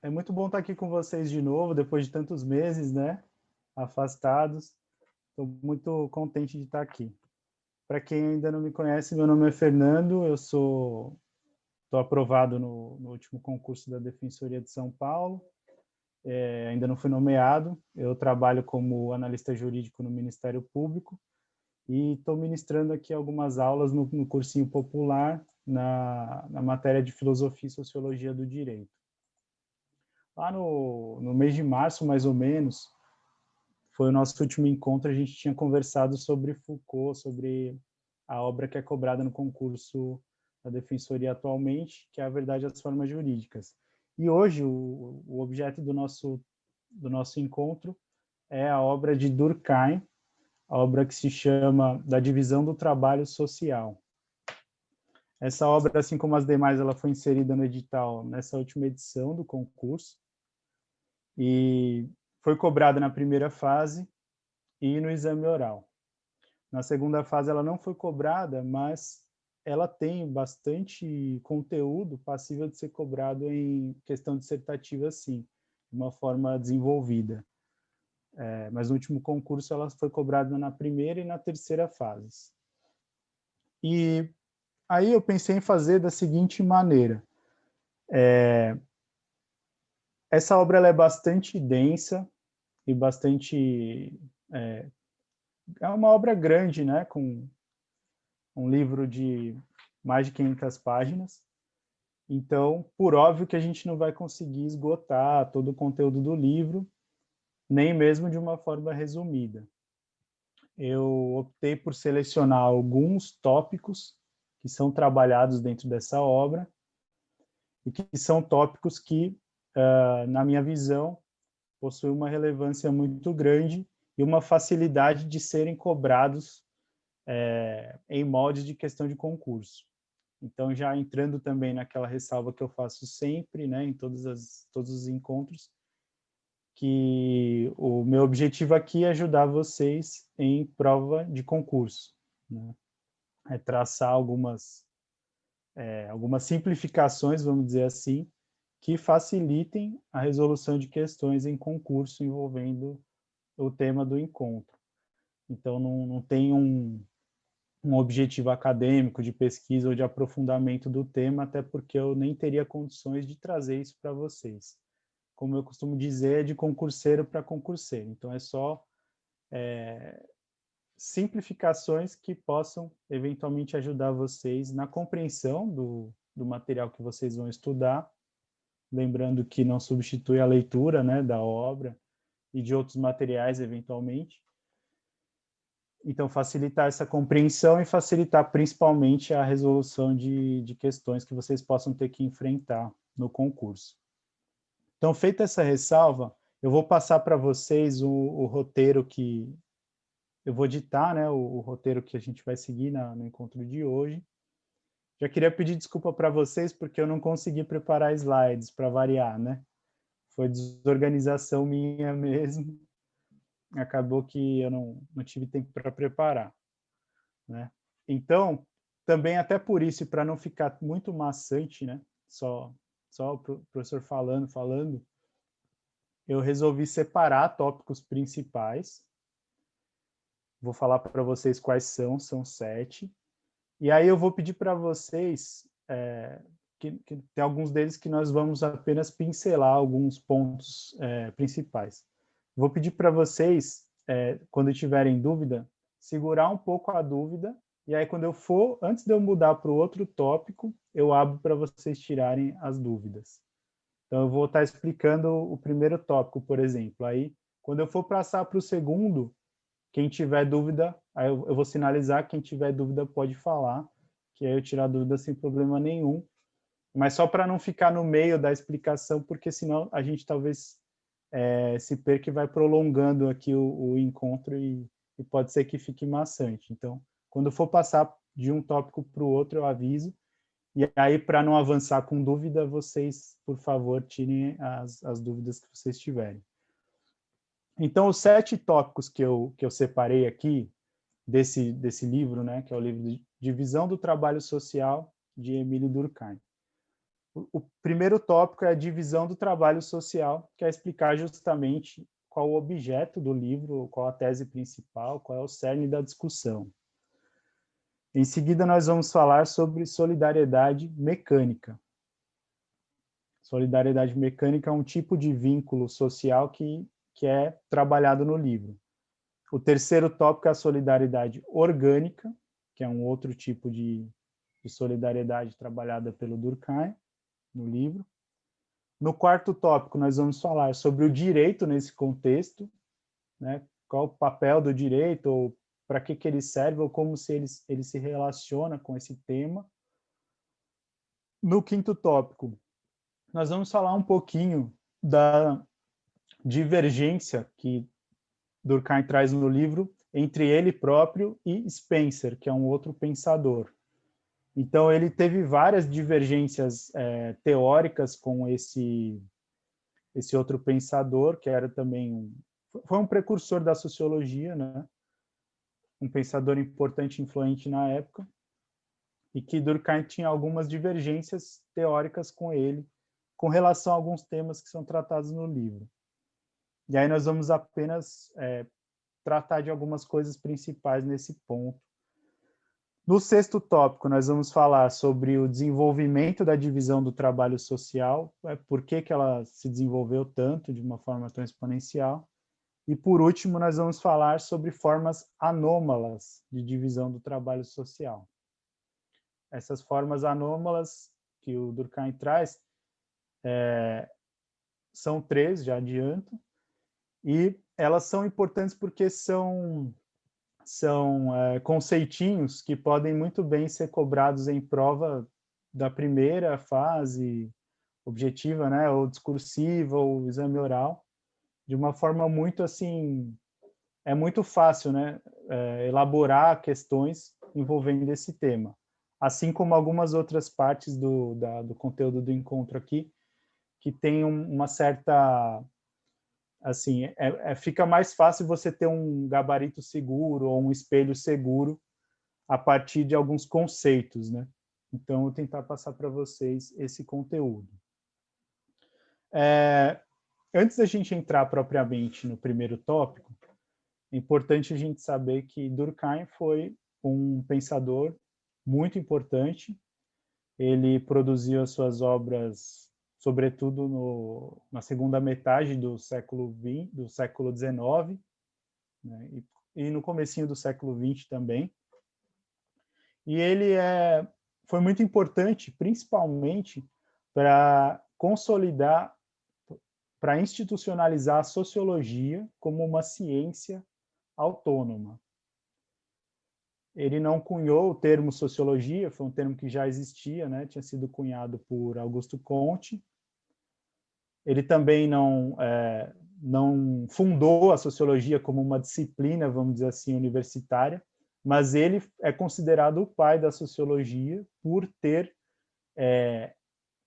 É muito bom estar aqui com vocês de novo, depois de tantos meses, né? Afastados. Estou muito contente de estar aqui. Para quem ainda não me conhece, meu nome é Fernando, estou aprovado no último concurso da Defensoria de São Paulo, ainda não fui nomeado, eu trabalho como analista jurídico no Ministério Público e estou ministrando aqui algumas aulas no cursinho popular na matéria de Filosofia e Sociologia do Direito. Lá no mês de março, mais ou menos, foi o nosso último encontro, a gente tinha conversado sobre Foucault, sobre a obra que é cobrada no concurso da Defensoria atualmente, que é a Verdade e as Formas Jurídicas. E hoje o objeto do nosso encontro é a obra de Durkheim, a obra que se chama Da Divisão do Trabalho Social. Essa obra, assim como as demais, ela foi inserida no edital nessa última edição do concurso e foi cobrada na primeira fase e no exame oral. Na segunda fase ela não foi cobrada, mas ela tem bastante conteúdo passível de ser cobrado em questão dissertativa, sim, de uma forma desenvolvida. Mas no último concurso ela foi cobrada na primeira e na terceira fases. E aí eu pensei em fazer da seguinte maneira. Essa obra ela é bastante densa e bastante... É uma obra grande, né, com um livro de mais de 500 páginas. Então, por óbvio que a gente não vai conseguir esgotar todo o conteúdo do livro, nem mesmo de uma forma resumida. Eu optei por selecionar alguns tópicos que são trabalhados dentro dessa obra e que são tópicos que, na minha visão, possuem uma relevância muito grande e uma facilidade de serem cobrados em moldes de questão de concurso. Então, já entrando também naquela ressalva que eu faço sempre, né, em todos os encontros, que o meu objetivo aqui é ajudar vocês em prova de concurso, né? É traçar algumas simplificações, vamos dizer assim, que facilitem a resolução de questões em concurso envolvendo o tema do encontro. Então, não tem um objetivo acadêmico de pesquisa ou de aprofundamento do tema, até porque eu nem teria condições de trazer isso para vocês. Como eu costumo dizer, é de concurseiro para concurseiro. Então, é só simplificações que possam eventualmente ajudar vocês na compreensão do material que vocês vão estudar, lembrando que não substitui a leitura, né, da obra e de outros materiais, eventualmente. Então, facilitar essa compreensão e facilitar principalmente a resolução de questões que vocês possam ter que enfrentar no concurso. Então, feita essa ressalva, eu vou passar para vocês o roteiro que eu vou ditar, né, o roteiro que a gente vai seguir no encontro de hoje. Já queria pedir desculpa para vocês porque eu não consegui preparar slides para variar, né? Foi desorganização minha mesmo. Acabou que eu não tive tempo para preparar, né? Então, também até por isso, para não ficar muito maçante, né? Só o professor falando, eu resolvi separar tópicos principais. Vou falar para vocês quais são 7. E aí eu vou pedir para vocês, que tem alguns deles que nós vamos apenas pincelar alguns pontos principais. Vou pedir para vocês, quando tiverem dúvida, segurar um pouco a dúvida, e aí quando eu for, antes de eu mudar para o outro tópico, eu abro para vocês tirarem as dúvidas. Então eu vou estar explicando o primeiro tópico, por exemplo. Aí, quando eu for passar para o segundo, quem tiver dúvida, aí eu vou sinalizar, quem tiver dúvida pode falar, que aí eu tirar a dúvida sem problema nenhum. Mas só para não ficar no meio da explicação, porque senão a gente talvez se perca e vai prolongando aqui o encontro e pode ser que fique maçante. Então, quando for passar de um tópico para o outro, eu aviso. E aí, para não avançar com dúvida, vocês, por favor, tirem as dúvidas que vocês tiverem. Então, os 7 tópicos que eu separei aqui desse livro, né, que é o livro de Divisão do Trabalho Social, de Emílio Durkheim. O primeiro tópico é a divisão do trabalho social, que é explicar justamente qual o objeto do livro, qual a tese principal, qual é o cerne da discussão. Em seguida, nós vamos falar sobre solidariedade mecânica. Solidariedade mecânica é um tipo de vínculo social que é trabalhado no livro. O terceiro tópico é a solidariedade orgânica, que é um outro tipo de solidariedade trabalhada pelo Durkheim no livro. No quarto tópico, nós vamos falar sobre o direito nesse contexto, né? Qual o papel do direito, ou para que ele serve, ou como ele se relaciona com esse tema. No quinto tópico, nós vamos falar um pouquinho da divergência que Durkheim traz no livro entre ele próprio e Spencer, que é um outro pensador. Então, ele teve várias divergências teóricas com esse outro pensador, que era também foi um precursor da sociologia, né? Um pensador importante e influente na época, e que Durkheim tinha algumas divergências teóricas com ele, com relação a alguns temas que são tratados no livro. E aí nós vamos apenas tratar de algumas coisas principais nesse ponto. No sexto tópico, nós vamos falar sobre o desenvolvimento da divisão do trabalho social, por que ela se desenvolveu tanto, de uma forma tão exponencial. E, por último, nós vamos falar sobre formas anômalas de divisão do trabalho social. Essas formas anômalas que o Durkheim traz são três, já adianto, e elas são importantes porque são conceitinhos que podem muito bem ser cobrados em prova da primeira fase objetiva, né, ou discursiva, ou exame oral, de uma forma muito assim, é muito fácil, né, elaborar questões envolvendo esse tema, assim como algumas outras partes do conteúdo do encontro aqui, que tem uma certa, assim, fica mais fácil você ter um gabarito seguro ou um espelho seguro a partir de alguns conceitos, né? Então, eu vou tentar passar para vocês esse conteúdo. Antes da gente entrar propriamente no primeiro tópico, é importante a gente saber que Durkheim foi um pensador muito importante. Ele produziu as suas obras, sobretudo na segunda metade do século XIX, né? E no comecinho do século XX também. E ele foi muito importante, principalmente, para consolidar, para institucionalizar a sociologia como uma ciência autônoma. Ele não cunhou o termo sociologia, foi um termo que já existia, né? Tinha sido cunhado por Augusto Comte. Ele também não fundou a sociologia como uma disciplina, vamos dizer assim, universitária, mas ele é considerado o pai da sociologia por ter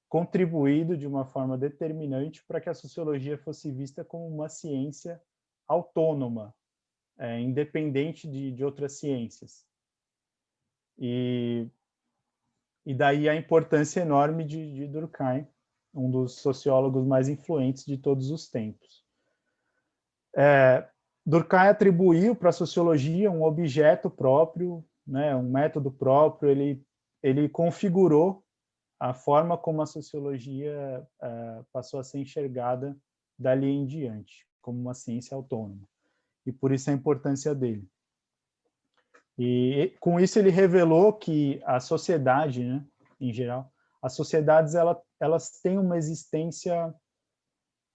contribuído de uma forma determinante para que a sociologia fosse vista como uma ciência autônoma, independente de outras ciências. E daí a importância enorme de Durkheim, um dos sociólogos mais influentes de todos os tempos. Durkheim atribuiu para a sociologia um objeto próprio, né, um método próprio, ele configurou a forma como a sociologia passou a ser enxergada dali em diante, como uma ciência autônoma. E por isso a importância dele. E com isso ele revelou que a sociedade, né, em geral, as sociedades elas têm uma existência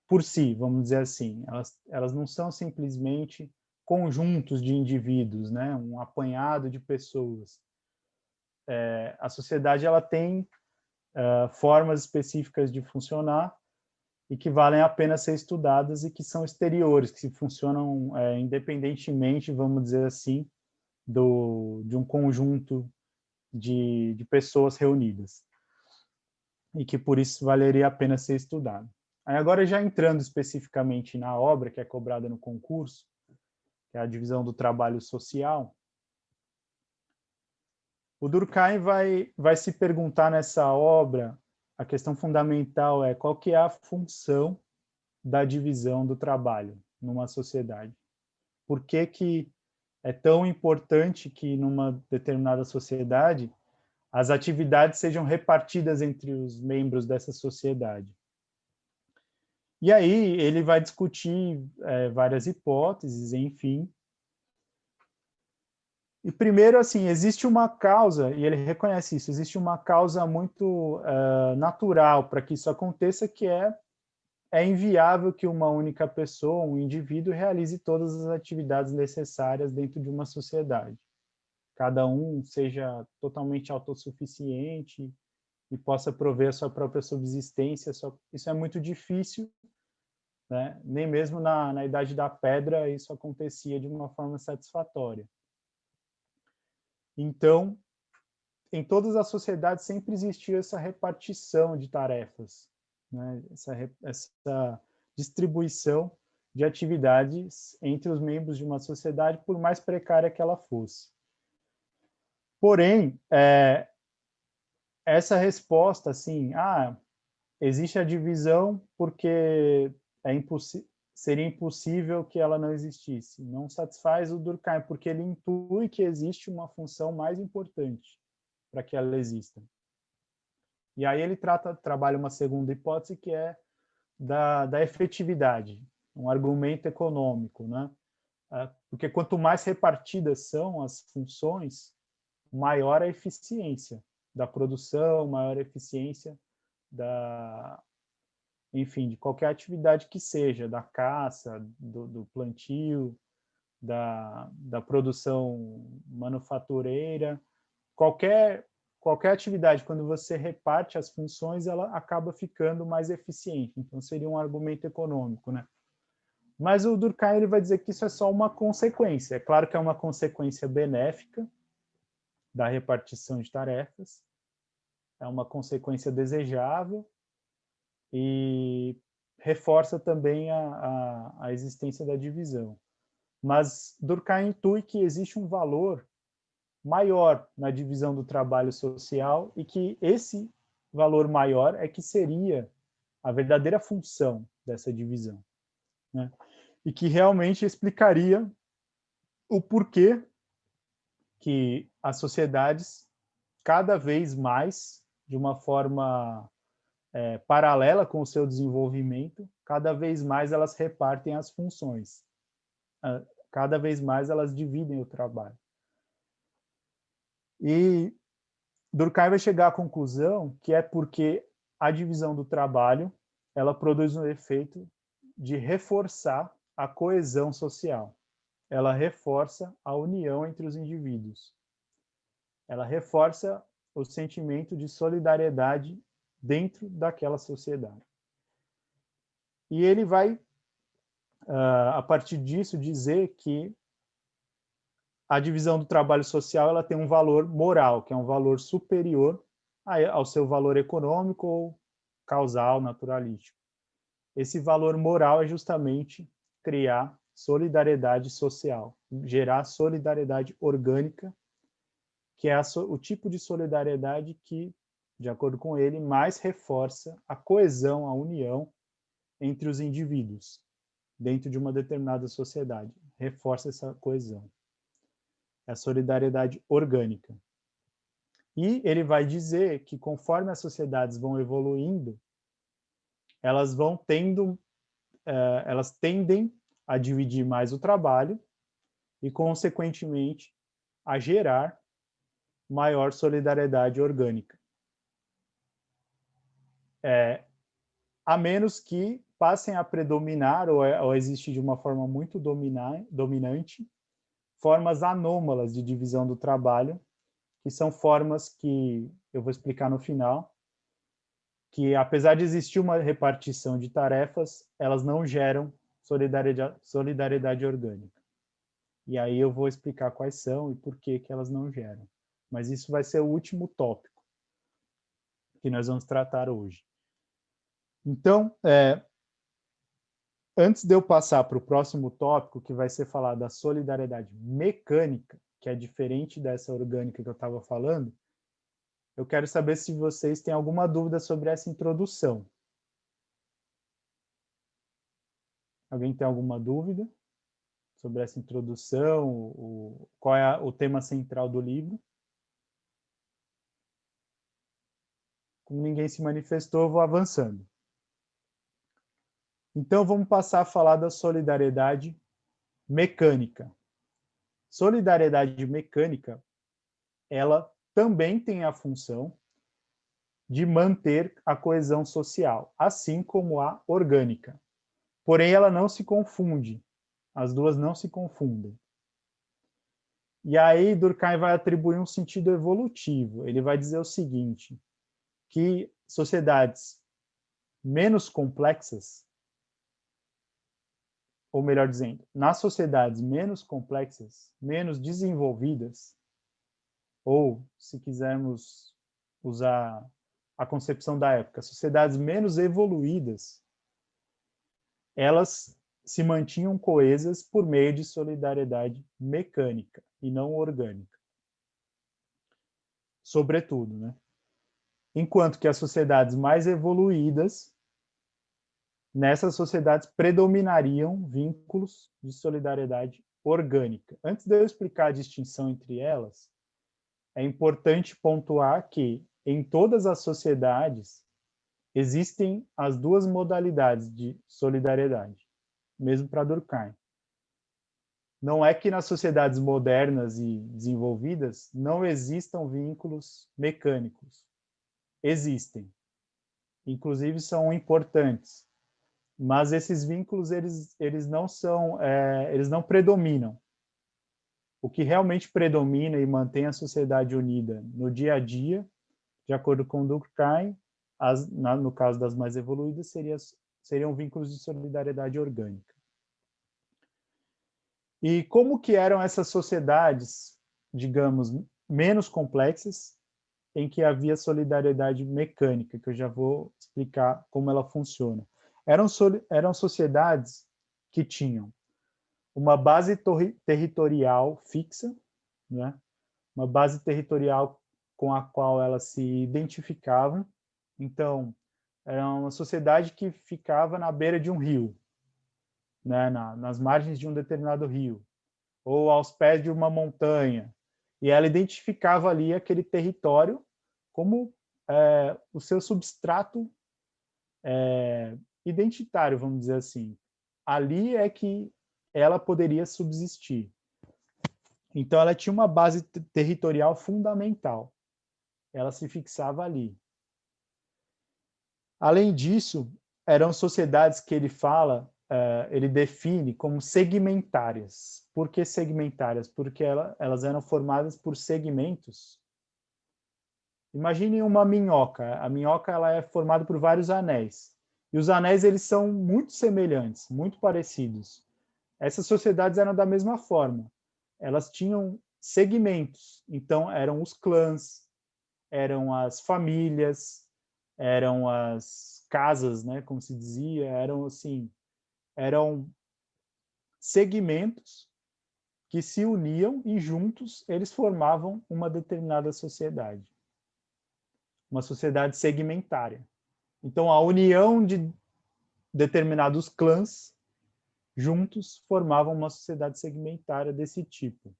por si, vamos dizer assim. Elas não são simplesmente conjuntos de indivíduos, né, um apanhado de pessoas. A sociedade ela tem formas específicas de funcionar e que valem a pena ser estudadas e que são exteriores, que funcionam independentemente, vamos dizer assim, de um conjunto de pessoas reunidas, e que por isso valeria a pena ser estudado. Aí agora, já entrando especificamente na obra que é cobrada no concurso, que é a divisão do trabalho social, o Durkheim vai se perguntar nessa obra a questão fundamental é qual que é a função da divisão do trabalho numa sociedade. Por que que é tão importante que numa determinada sociedade as atividades sejam repartidas entre os membros dessa sociedade? E aí ele vai discutir várias hipóteses, enfim. E primeiro, assim, existe uma causa, e ele reconhece isso, existe uma causa muito natural para que isso aconteça, que é inviável que uma única pessoa, um indivíduo, realize todas as atividades necessárias dentro de uma sociedade. Cada um seja totalmente autossuficiente e possa prover a sua própria subsistência. Isso é muito difícil, né? Nem mesmo na Idade da Pedra isso acontecia de uma forma satisfatória. Então, em todas as sociedades sempre existiu essa repartição de tarefas, né? Essa distribuição de atividades entre os membros de uma sociedade, por mais precária que ela fosse. Porém, essa resposta, assim, existe a divisão porque seria impossível que ela não existisse, não satisfaz o Durkheim, porque ele intui que existe uma função mais importante para que ela exista. E aí ele trabalha uma segunda hipótese, que é da efetividade, um argumento econômico, né? Porque quanto mais repartidas são as funções, maior a eficiência da produção, maior a eficiência enfim, de qualquer atividade que seja, da caça, do plantio, da produção manufatureira, qualquer atividade, quando você reparte as funções, ela acaba ficando mais eficiente. Então, seria um argumento econômico, né? Mas o Durkheim ele vai dizer que isso é só uma consequência. É claro que é uma consequência benéfica da repartição de tarefas, é uma consequência desejável e reforça também a existência da divisão. Mas Durkheim intui que existe um valor maior na divisão do trabalho social e que esse valor maior é que seria a verdadeira função dessa divisão, né? E que realmente explicaria o porquê que as sociedades, cada vez mais, de uma forma paralela com o seu desenvolvimento, cada vez mais elas repartem as funções, cada vez mais elas dividem o trabalho. E Durkheim vai chegar à conclusão que é porque a divisão do trabalho ela produz um efeito de reforçar a coesão social. Ela reforça a união entre os indivíduos. Ela reforça o sentimento de solidariedade dentro daquela sociedade. E ele vai, a partir disso, dizer que a divisão do trabalho social ela tem um valor moral, que é um valor superior ao seu valor econômico ou causal, naturalístico. Esse valor moral é justamente criar solidariedade social, gerar solidariedade orgânica, que é o tipo de solidariedade que, de acordo com ele, mais reforça a coesão, a união entre os indivíduos dentro de uma determinada sociedade. Reforça essa coesão. É a solidariedade orgânica. E ele vai dizer que conforme as sociedades vão evoluindo, elas tendem a dividir mais o trabalho e, consequentemente, a gerar maior solidariedade orgânica. A menos que passem a predominar ou existir de uma forma muito dominante formas anômalas de divisão do trabalho, que são formas que eu vou explicar no final, que apesar de existir uma repartição de tarefas, elas não geram solidariedade orgânica. E aí eu vou explicar quais são e por que elas não geram. Mas isso vai ser o último tópico que nós vamos tratar hoje. Então, antes de eu passar para o próximo tópico, que vai ser falar da solidariedade mecânica, que é diferente dessa orgânica que eu estava falando, eu quero saber se vocês têm alguma dúvida sobre essa introdução. Alguém tem alguma dúvida sobre essa introdução? Qual é o tema central do livro? Como ninguém se manifestou, eu vou avançando. Então, vamos passar a falar da solidariedade mecânica. Solidariedade mecânica, ela também tem a função de manter a coesão social, assim como a orgânica. Porém, ela não se confunde. As duas não se confundem. E aí, Durkheim vai atribuir um sentido evolutivo. Ele vai dizer o seguinte, que sociedades menos complexas, ou melhor dizendo, nas sociedades menos complexas, menos desenvolvidas, ou, se quisermos usar a concepção da época, sociedades menos evoluídas, elas se mantinham coesas por meio de solidariedade mecânica e não orgânica. Sobretudo, né? Enquanto que as sociedades mais evoluídas, nessas sociedades predominariam vínculos de solidariedade orgânica. Antes de eu explicar a distinção entre elas, é importante pontuar que em todas as sociedades existem as duas modalidades de solidariedade, mesmo para Durkheim. Não é que nas sociedades modernas e desenvolvidas não existam vínculos mecânicos. Existem. Inclusive são importantes. Mas esses vínculos eles não predominam. O que realmente predomina e mantém a sociedade unida no dia a dia, de acordo com Durkheim, no caso das mais evoluídas, seriam vínculos de solidariedade orgânica. E como que eram essas sociedades, digamos, menos complexas, em que havia solidariedade mecânica, que eu já vou explicar como ela funciona. Eram sociedades que tinham uma base territorial fixa, né? Uma base territorial com a qual elas se identificavam. Então, era uma sociedade que ficava na beira de um rio, né? Nas margens de um determinado rio, ou aos pés de uma montanha. E ela identificava ali aquele território como o seu substrato identitário, vamos dizer assim. Ali é que ela poderia subsistir. Então, ela tinha uma base territorial fundamental. Ela se fixava ali. Além disso, eram sociedades que ele fala, ele define como segmentárias. Por que segmentárias? Porque elas eram formadas por segmentos. Imagine uma minhoca. A minhoca ela é formada por vários anéis. E os anéis eles são muito semelhantes, muito parecidos. Essas sociedades eram da mesma forma. Elas tinham segmentos. Então, eram os clãs, eram as famílias, eram as casas, né, como se dizia, eram segmentos que se uniam e juntos eles formavam uma determinada sociedade. Uma sociedade segmentária. Então, a união de determinados clãs juntos formavam uma sociedade segmentária desse tipo.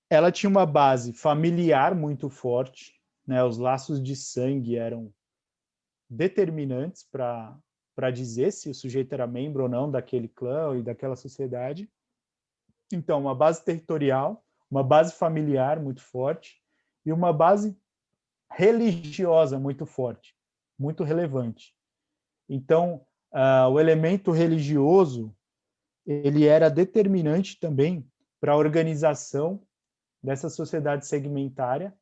Ela tinha uma base familiar muito forte, né? Os laços de sangue eram determinantes para dizer se o sujeito era membro ou não daquele clã e daquela sociedade. Então, uma base territorial, uma base familiar muito forte e uma base religiosa muito forte, muito relevante. Então, o elemento religioso ele era determinante também para a organização dessa sociedade segmentária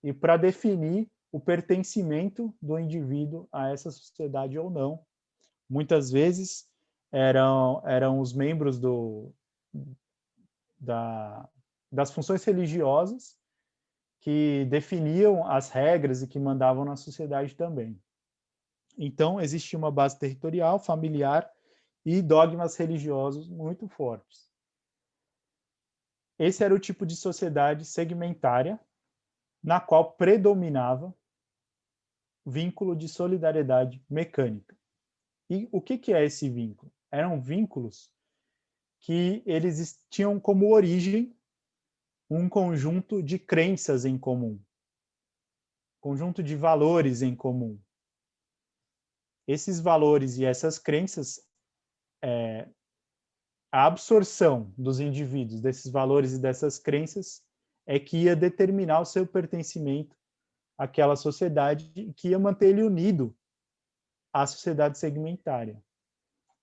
e para definir o pertencimento do indivíduo a essa sociedade ou não. Muitas vezes eram os membros das funções religiosas que definiam as regras e que mandavam na sociedade também. Então, existia uma base territorial, familiar e dogmas religiosos muito fortes. Esse era o tipo de sociedade segmentária na qual predominava vínculo de solidariedade mecânica. E o que é esse vínculo? Eram vínculos que eles tinham como origem um conjunto de crenças em comum, conjunto de valores em comum. Esses valores e essas crenças, a absorção dos indivíduos desses valores e dessas crenças é que ia determinar o seu pertencimento àquela sociedade e que ia manter ele unido à sociedade segmentária.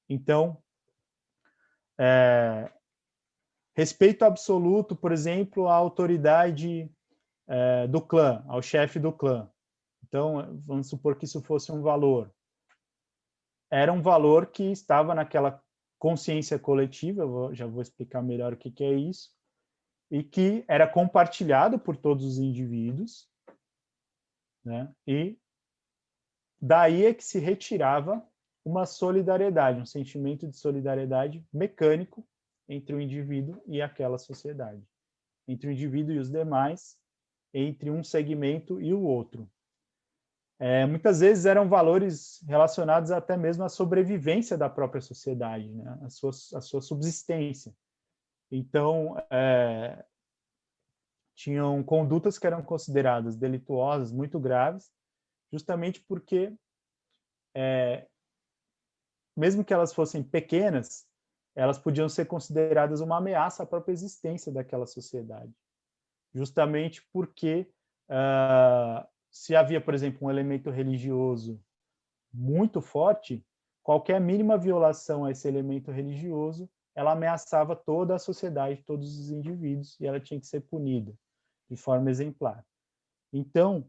Então, respeito absoluto, por exemplo, à autoridade do clã, ao chefe do clã. Então, vamos supor que isso fosse um valor. Era um valor que estava naquela consciência coletiva, já vou explicar melhor o que é isso, e que era compartilhado por todos os indivíduos, né? E daí é que se retirava uma solidariedade, um sentimento de solidariedade mecânico entre o indivíduo e aquela sociedade, entre o indivíduo e os demais, entre um segmento e o outro. Muitas vezes eram valores relacionados até mesmo à sobrevivência da própria sociedade, né? a sua subsistência. Então, tinham condutas que eram consideradas delituosas, muito graves, justamente porque, mesmo que elas fossem pequenas, elas podiam ser consideradas uma ameaça à própria existência daquela sociedade. Justamente porque, se havia, por exemplo, um elemento religioso muito forte, qualquer mínima violação a esse elemento religioso, ela ameaçava toda a sociedade, todos os indivíduos, e ela tinha que ser punida de forma exemplar. Então,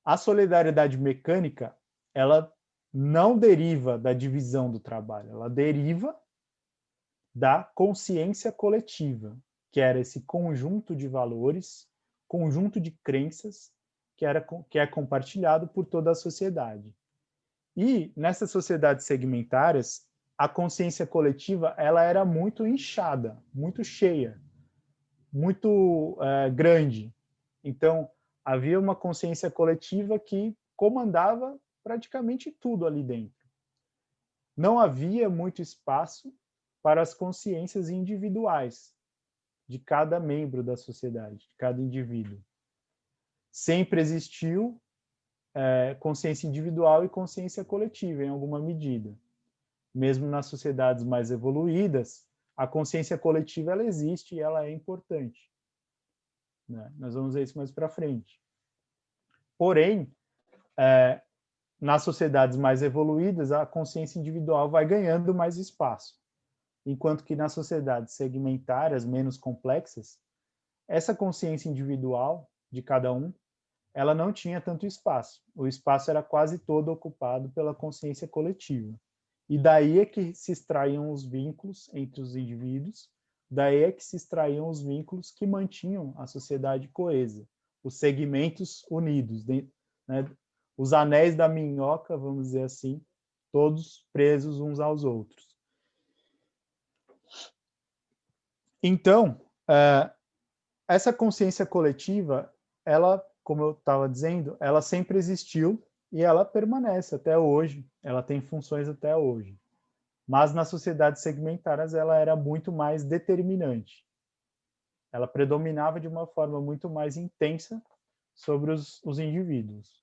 a solidariedade mecânica, ela não deriva da divisão do trabalho, ela deriva da consciência coletiva, que era esse conjunto de valores, conjunto de crenças que é compartilhado por toda a sociedade. E nessas sociedades segmentárias, a consciência coletiva ela era muito inchada, muito cheia, muito grande. Então, havia uma consciência coletiva que comandava praticamente tudo ali dentro. Não havia muito espaço para as consciências individuais de cada membro da sociedade, de cada indivíduo. Sempre existiu consciência individual e consciência coletiva, em alguma medida. Mesmo nas sociedades mais evoluídas, a consciência coletiva ela existe e ela é importante. Né? Nós vamos ver isso mais para frente. Porém, nas sociedades mais evoluídas, a consciência individual vai ganhando mais espaço, enquanto que nas sociedades segmentárias, menos complexas, essa consciência individual de cada um, ela não tinha tanto espaço. O espaço era quase todo ocupado pela consciência coletiva. E daí é que se extraíam os vínculos entre os indivíduos, daí é que se extraíam os vínculos que mantinham a sociedade coesa, os segmentos unidos, né? Os anéis da minhoca, vamos dizer assim, todos presos uns aos outros. Então, essa consciência coletiva, ela, como eu estava dizendo, ela sempre existiu e ela permanece até hoje, ela tem funções até hoje. Mas nas sociedades segmentárias ela era muito mais determinante. Ela predominava de uma forma muito mais intensa sobre os indivíduos.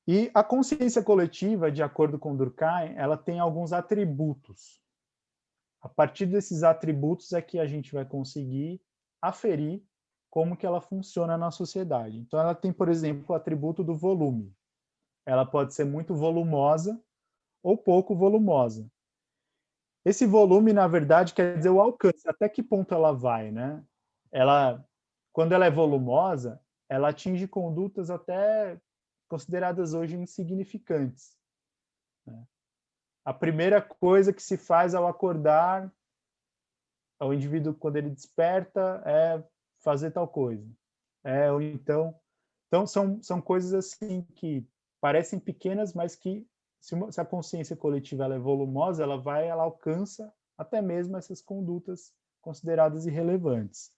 E a consciência coletiva, de acordo com Durkheim, ela tem alguns atributos. A partir desses atributos é que a gente vai conseguir aferir como que ela funciona na sociedade. Então, ela tem, por exemplo, o atributo do volume. Ela pode ser muito volumosa ou pouco volumosa. Esse volume, na verdade, quer dizer o alcance, até que ponto ela vai, né? Quando ela é volumosa, ela atinge condutas até consideradas hoje insignificantes. Né? A primeira coisa que se faz ao acordar, o indivíduo, quando ele desperta, é fazer tal coisa. Ou então são coisas assim que parecem pequenas, mas que se a consciência coletiva ela é volumosa, ela alcança até mesmo essas condutas consideradas irrelevantes.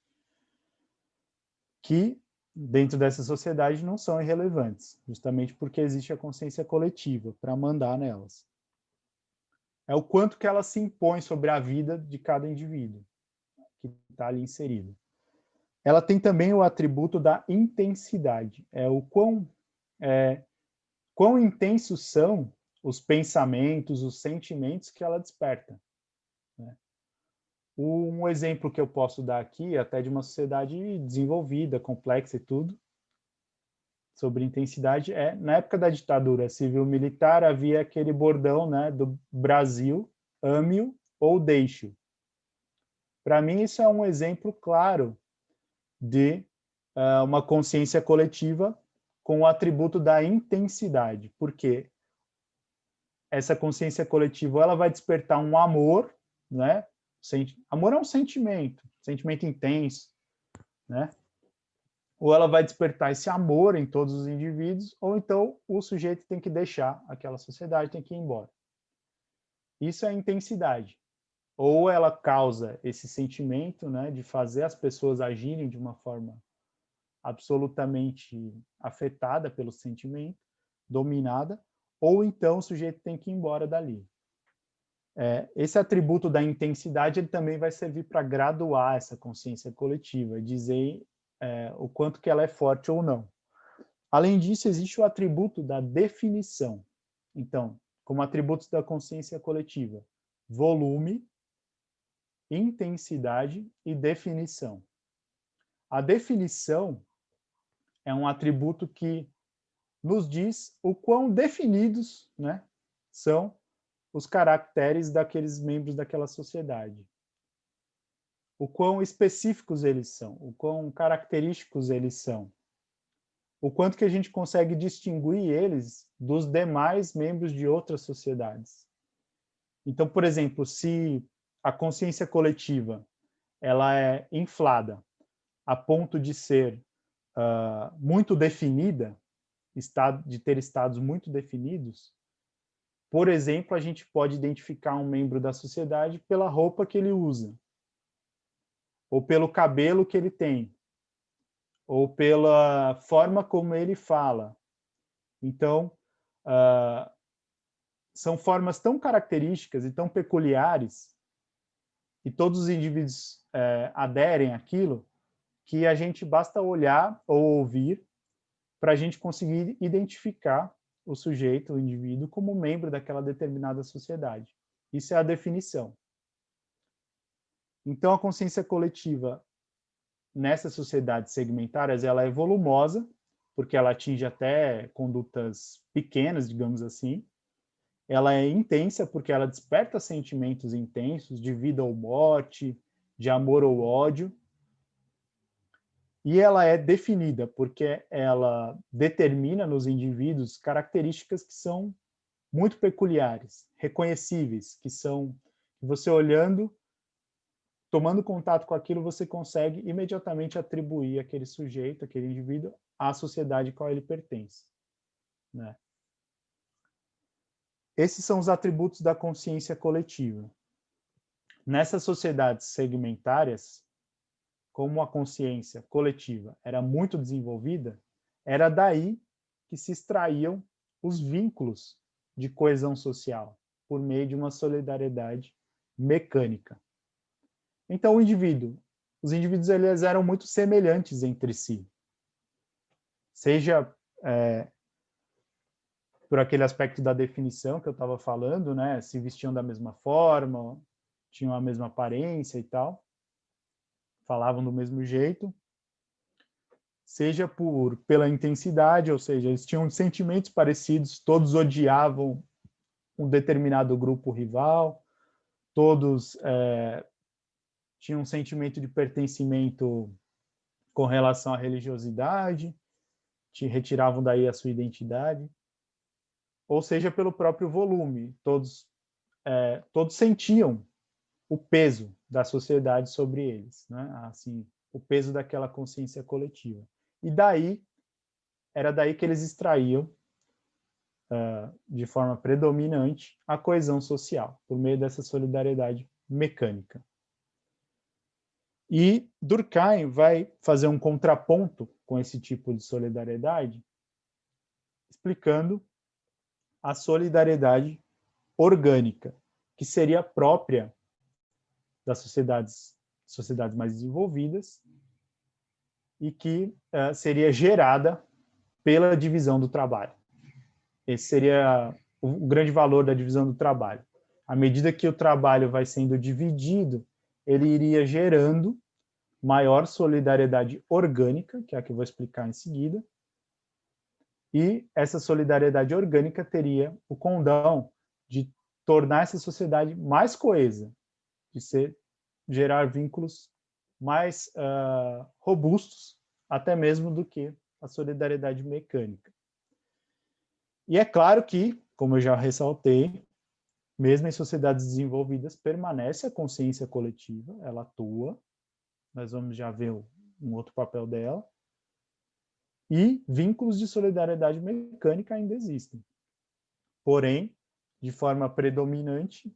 que, dentro dessa sociedade, não são irrelevantes, justamente porque existe a consciência coletiva para mandar nelas. É o quanto que ela se impõe sobre a vida de cada indivíduo que está ali inserido. Ela tem também o atributo da intensidade, é o quão intensos são os pensamentos, os sentimentos que ela desperta. Né? Um exemplo que eu posso dar aqui, até de uma sociedade desenvolvida, complexa e tudo, sobre intensidade, na época da ditadura civil-militar, havia aquele bordão, né, do Brasil, ame-o ou deixe-o. Para mim, isso é um exemplo claro de uma consciência coletiva com o atributo da intensidade, porque essa consciência coletiva ela vai despertar um amor, né? Amor é um sentimento intenso, né? Ou ela vai despertar esse amor em todos os indivíduos, ou então o sujeito tem que deixar aquela sociedade, tem que ir embora. Isso é intensidade. Ou ela causa esse sentimento, né, de fazer as pessoas agirem de uma forma absolutamente afetada pelo sentimento, dominada, ou então o sujeito tem que ir embora dali. Esse atributo da intensidade ele também vai servir para graduar essa consciência coletiva, dizer o quanto que ela é forte ou não. Além disso, existe o atributo da definição. Então, como atributos da consciência coletiva, volume, intensidade e definição. A definição é um atributo que nos diz o quão definidos, né, são os caracteres daqueles membros daquela sociedade. O quão específicos eles são, o quão característicos eles são. O quanto que a gente consegue distinguir eles dos demais membros de outras sociedades. Então, por exemplo, se a consciência coletiva ela é inflada a ponto de ser muito definida, de ter estados muito definidos, por exemplo, a gente pode identificar um membro da sociedade pela roupa que ele usa, ou pelo cabelo que ele tem, ou pela forma como ele fala. Então, são formas tão características e tão peculiares, e todos os indivíduos aderem àquilo, que a gente basta olhar ou ouvir para a gente conseguir identificar o sujeito, o indivíduo, como membro daquela determinada sociedade. Isso é a definição. Então, a consciência coletiva nessas sociedades segmentárias, ela é volumosa, porque ela atinge até condutas pequenas, digamos assim. Ela é intensa, porque ela desperta sentimentos intensos de vida ou morte, de amor ou ódio. E ela é definida, porque ela determina nos indivíduos características que são muito peculiares, reconhecíveis, que você olhando, tomando contato com aquilo, você consegue imediatamente atribuir aquele sujeito, aquele indivíduo, à sociedade a qual ele pertence. Né? Esses são os atributos da consciência coletiva. Nessas sociedades segmentárias, como a consciência coletiva era muito desenvolvida, era daí que se extraíam os vínculos de coesão social, por meio de uma solidariedade mecânica. Então, os indivíduos eles eram muito semelhantes entre si. Seja por aquele aspecto da definição que eu estava falando, né? Se vestiam da mesma forma, tinham a mesma aparência e tal, falavam do mesmo jeito, seja pela intensidade, ou seja, eles tinham sentimentos parecidos, todos odiavam um determinado grupo rival, todos tinham um sentimento de pertencimento com relação à religiosidade, te retiravam daí a sua identidade, ou seja, pelo próprio volume, todos sentiam o peso da sociedade sobre eles, né? Assim, o peso daquela consciência coletiva. E era daí que eles extraíam, de forma predominante, a coesão social, por meio dessa solidariedade mecânica. E Durkheim vai fazer um contraponto com esse tipo de solidariedade, explicando a solidariedade orgânica, que seria própria das sociedades mais desenvolvidas e que seria gerada pela divisão do trabalho. Esse seria o grande valor da divisão do trabalho. À medida que o trabalho vai sendo dividido, ele iria gerando maior solidariedade orgânica, que é a que eu vou explicar em seguida, e essa solidariedade orgânica teria o condão de tornar essa sociedade mais coesa, de gerar vínculos mais robustos, até mesmo do que a solidariedade mecânica. E é claro que, como eu já ressaltei, mesmo em sociedades desenvolvidas, permanece a consciência coletiva, ela atua, nós vamos já ver um outro papel dela, e vínculos de solidariedade mecânica ainda existem. Porém, de forma predominante,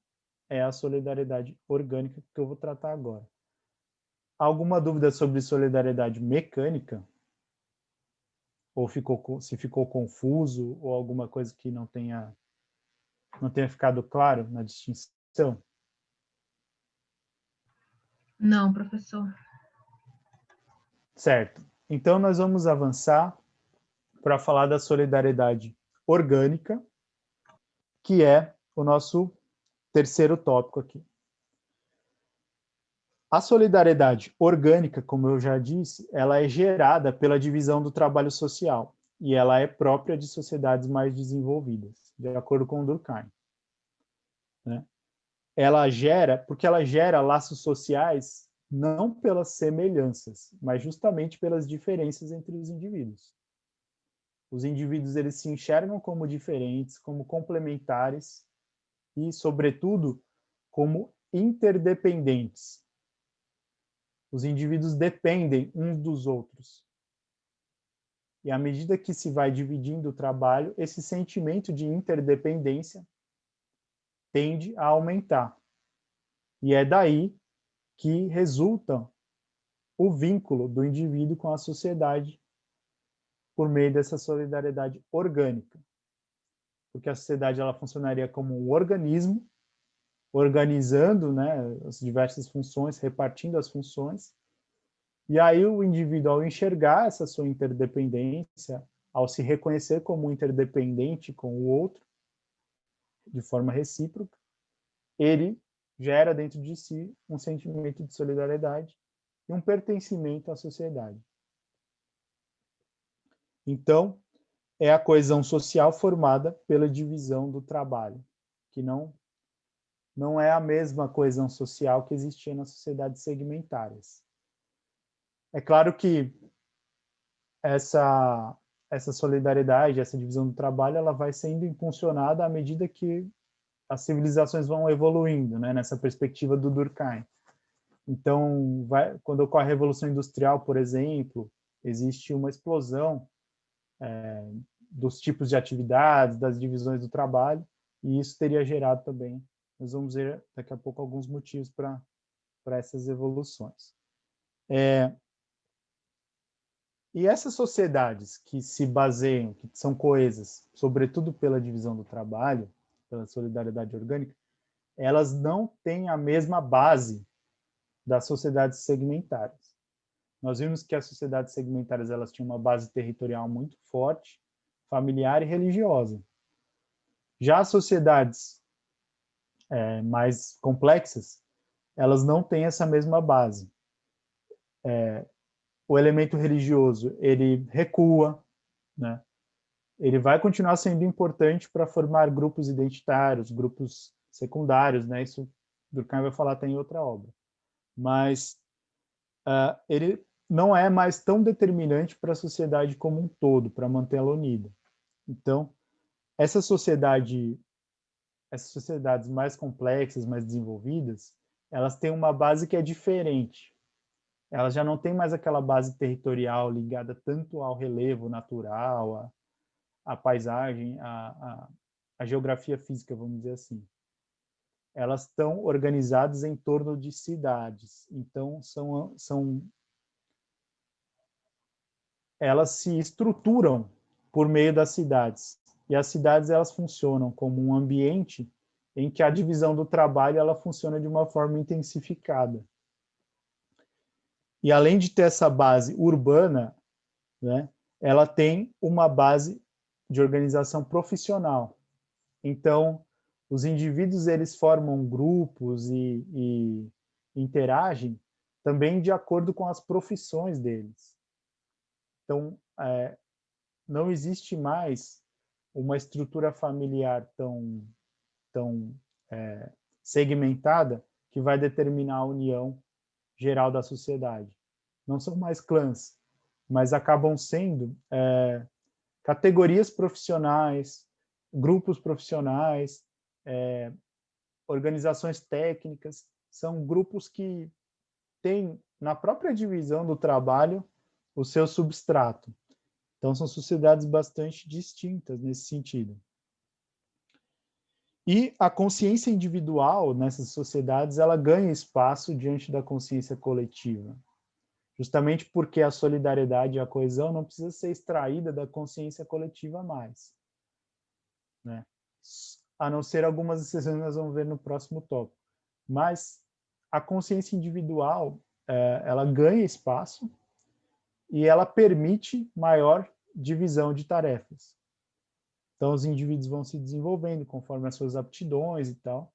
é a solidariedade orgânica que eu vou tratar agora. Alguma dúvida sobre solidariedade mecânica? Ou se ficou confuso, ou alguma coisa que não tenha ficado claro na distinção? Não, professor. Certo. Então, nós vamos avançar para falar da solidariedade orgânica, que é o nosso terceiro tópico aqui. A solidariedade orgânica, como eu já disse, ela é gerada pela divisão do trabalho social e ela é própria de sociedades mais desenvolvidas, de acordo com Durkheim. Né? Porque ela gera laços sociais não pelas semelhanças, mas justamente pelas diferenças entre os indivíduos. Os indivíduos eles se enxergam como diferentes, como complementares e, sobretudo, como interdependentes. Os indivíduos dependem uns dos outros. E à medida que se vai dividindo o trabalho, esse sentimento de interdependência tende a aumentar. E é daí que resulta o vínculo do indivíduo com a sociedade por meio dessa solidariedade orgânica. Porque a sociedade ela funcionaria como um organismo, organizando, né, as diversas funções, repartindo as funções. E aí o indivíduo, ao enxergar essa sua interdependência, ao se reconhecer como interdependente com o outro, de forma recíproca, ele gera dentro de si um sentimento de solidariedade e um pertencimento à sociedade. Então, é a coesão social formada pela divisão do trabalho, que não é a mesma coesão social que existia nas sociedades segmentárias. É claro que essa solidariedade, essa divisão do trabalho, ela vai sendo impulsionada à medida que as civilizações vão evoluindo, né, nessa perspectiva do Durkheim. Então, quando ocorre a Revolução Industrial, por exemplo, existe uma explosão dos tipos de atividades, das divisões do trabalho, e isso teria gerado também, nós vamos ver daqui a pouco alguns motivos para essas evoluções. E essas sociedades que se baseiam, que são coesas, sobretudo pela divisão do trabalho, pela solidariedade orgânica, elas não têm a mesma base das sociedades segmentárias. Nós vimos que as sociedades segmentárias elas tinham uma base territorial muito forte, familiar e religiosa. Já as sociedades mais complexas, elas não têm essa mesma base. O elemento religioso, ele recua, né? Ele vai continuar sendo importante para formar grupos identitários, grupos secundários, né? Isso Durkheim vai falar até em outra obra. Mas ele não é mais tão determinante para a sociedade como um todo, para mantê-la unida. Então, essas sociedades mais complexas, mais desenvolvidas, elas têm uma base que é diferente. Elas já não têm mais aquela base territorial ligada tanto ao relevo natural, à paisagem, à geografia física, vamos dizer assim. elas estão organizadas em torno de cidades. Então, elas se estruturam por meio das cidades. E as cidades, elas funcionam como um ambiente em que a divisão do trabalho ela funciona de uma forma intensificada. E além de ter essa base urbana, né, ela tem uma base de organização profissional. Então, os indivíduos eles formam grupos e interagem também de acordo com as profissões deles. Então, não existe mais uma estrutura familiar tão segmentada que vai determinar a união geral da sociedade. Não são mais clãs, mas acabam sendo categorias profissionais, grupos profissionais, organizações técnicas, são grupos que têm, na própria divisão do trabalho, o seu substrato. Então, são sociedades bastante distintas nesse sentido. E a consciência individual nessas sociedades, ela ganha espaço diante da consciência coletiva. Justamente porque a solidariedade e a coesão não precisa ser extraída da consciência coletiva mais, né? A não ser algumas exceções que nós vamos ver no próximo tópico. Mas a consciência individual, ela ganha espaço e ela permite maior divisão de tarefas. Então, os indivíduos vão se desenvolvendo conforme as suas aptidões e tal,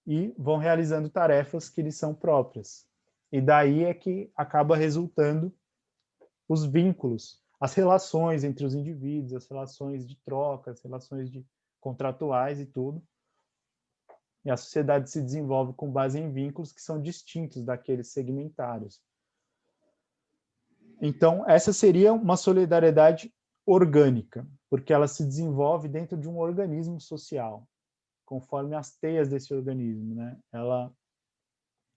e vão realizando tarefas que lhes são próprias. E daí é que acaba resultando os vínculos, as relações entre os indivíduos, as relações de troca, as relações contratuais e tudo. E a sociedade se desenvolve com base em vínculos que são distintos daqueles segmentários. Então, essa seria uma solidariedade orgânica, porque ela se desenvolve dentro de um organismo social, conforme as teias desse organismo, né?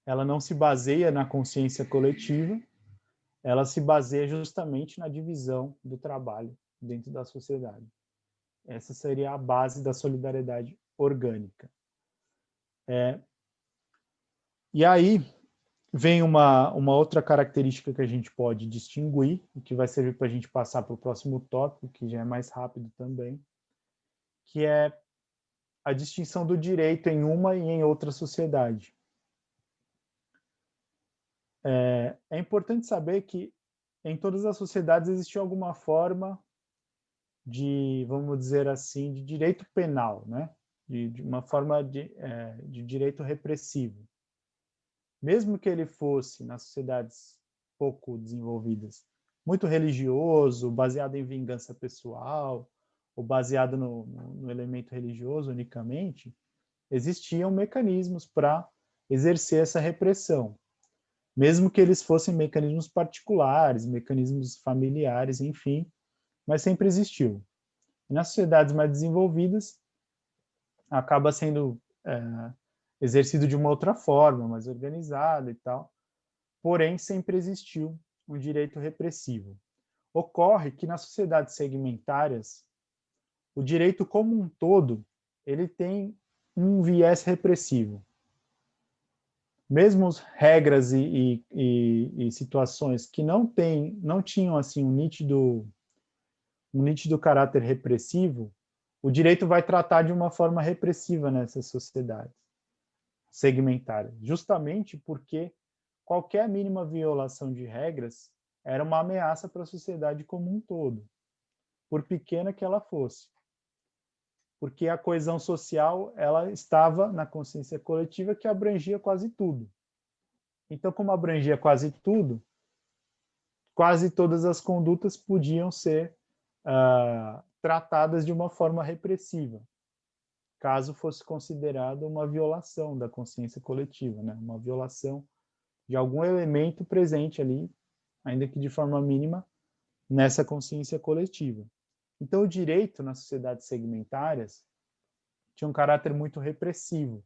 Ela não se baseia na consciência coletiva, ela se baseia justamente na divisão do trabalho dentro da sociedade. Essa seria a base da solidariedade orgânica. E aí vem uma outra característica que a gente pode distinguir, e que vai servir para a gente passar para o próximo tópico, que já é mais rápido também, que é a distinção do direito em uma e em outra sociedade. É importante saber que em todas as sociedades existe alguma forma de, vamos dizer assim, de direito penal, né? De uma forma de direito repressivo. Mesmo que ele fosse, nas sociedades pouco desenvolvidas, muito religioso, baseado em vingança pessoal, ou baseado no elemento religioso unicamente, existiam mecanismos para exercer essa repressão, mesmo que eles fossem mecanismos particulares, mecanismos familiares, enfim, mas sempre existiu. E nas sociedades mais desenvolvidas, acaba sendo exercido de uma outra forma, mais organizada e tal, porém sempre existiu um direito repressivo. Ocorre que nas sociedades segmentárias, o direito como um todo, ele tem um viés repressivo. Mesmo regras e situações que não tinham assim um nítido caráter repressivo, o direito vai tratar de uma forma repressiva nessas sociedades segmentárias, justamente porque qualquer mínima violação de regras era uma ameaça para a sociedade como um todo, por pequena que ela fosse. Porque a coesão social ela estava na consciência coletiva que abrangia quase tudo. Então, como abrangia quase tudo, quase todas as condutas podiam ser tratadas de uma forma repressiva, caso fosse considerada uma violação da consciência coletiva, né? Uma violação de algum elemento presente ali, ainda que de forma mínima, nessa consciência coletiva. Então, o direito nas sociedades segmentárias tinha um caráter muito repressivo,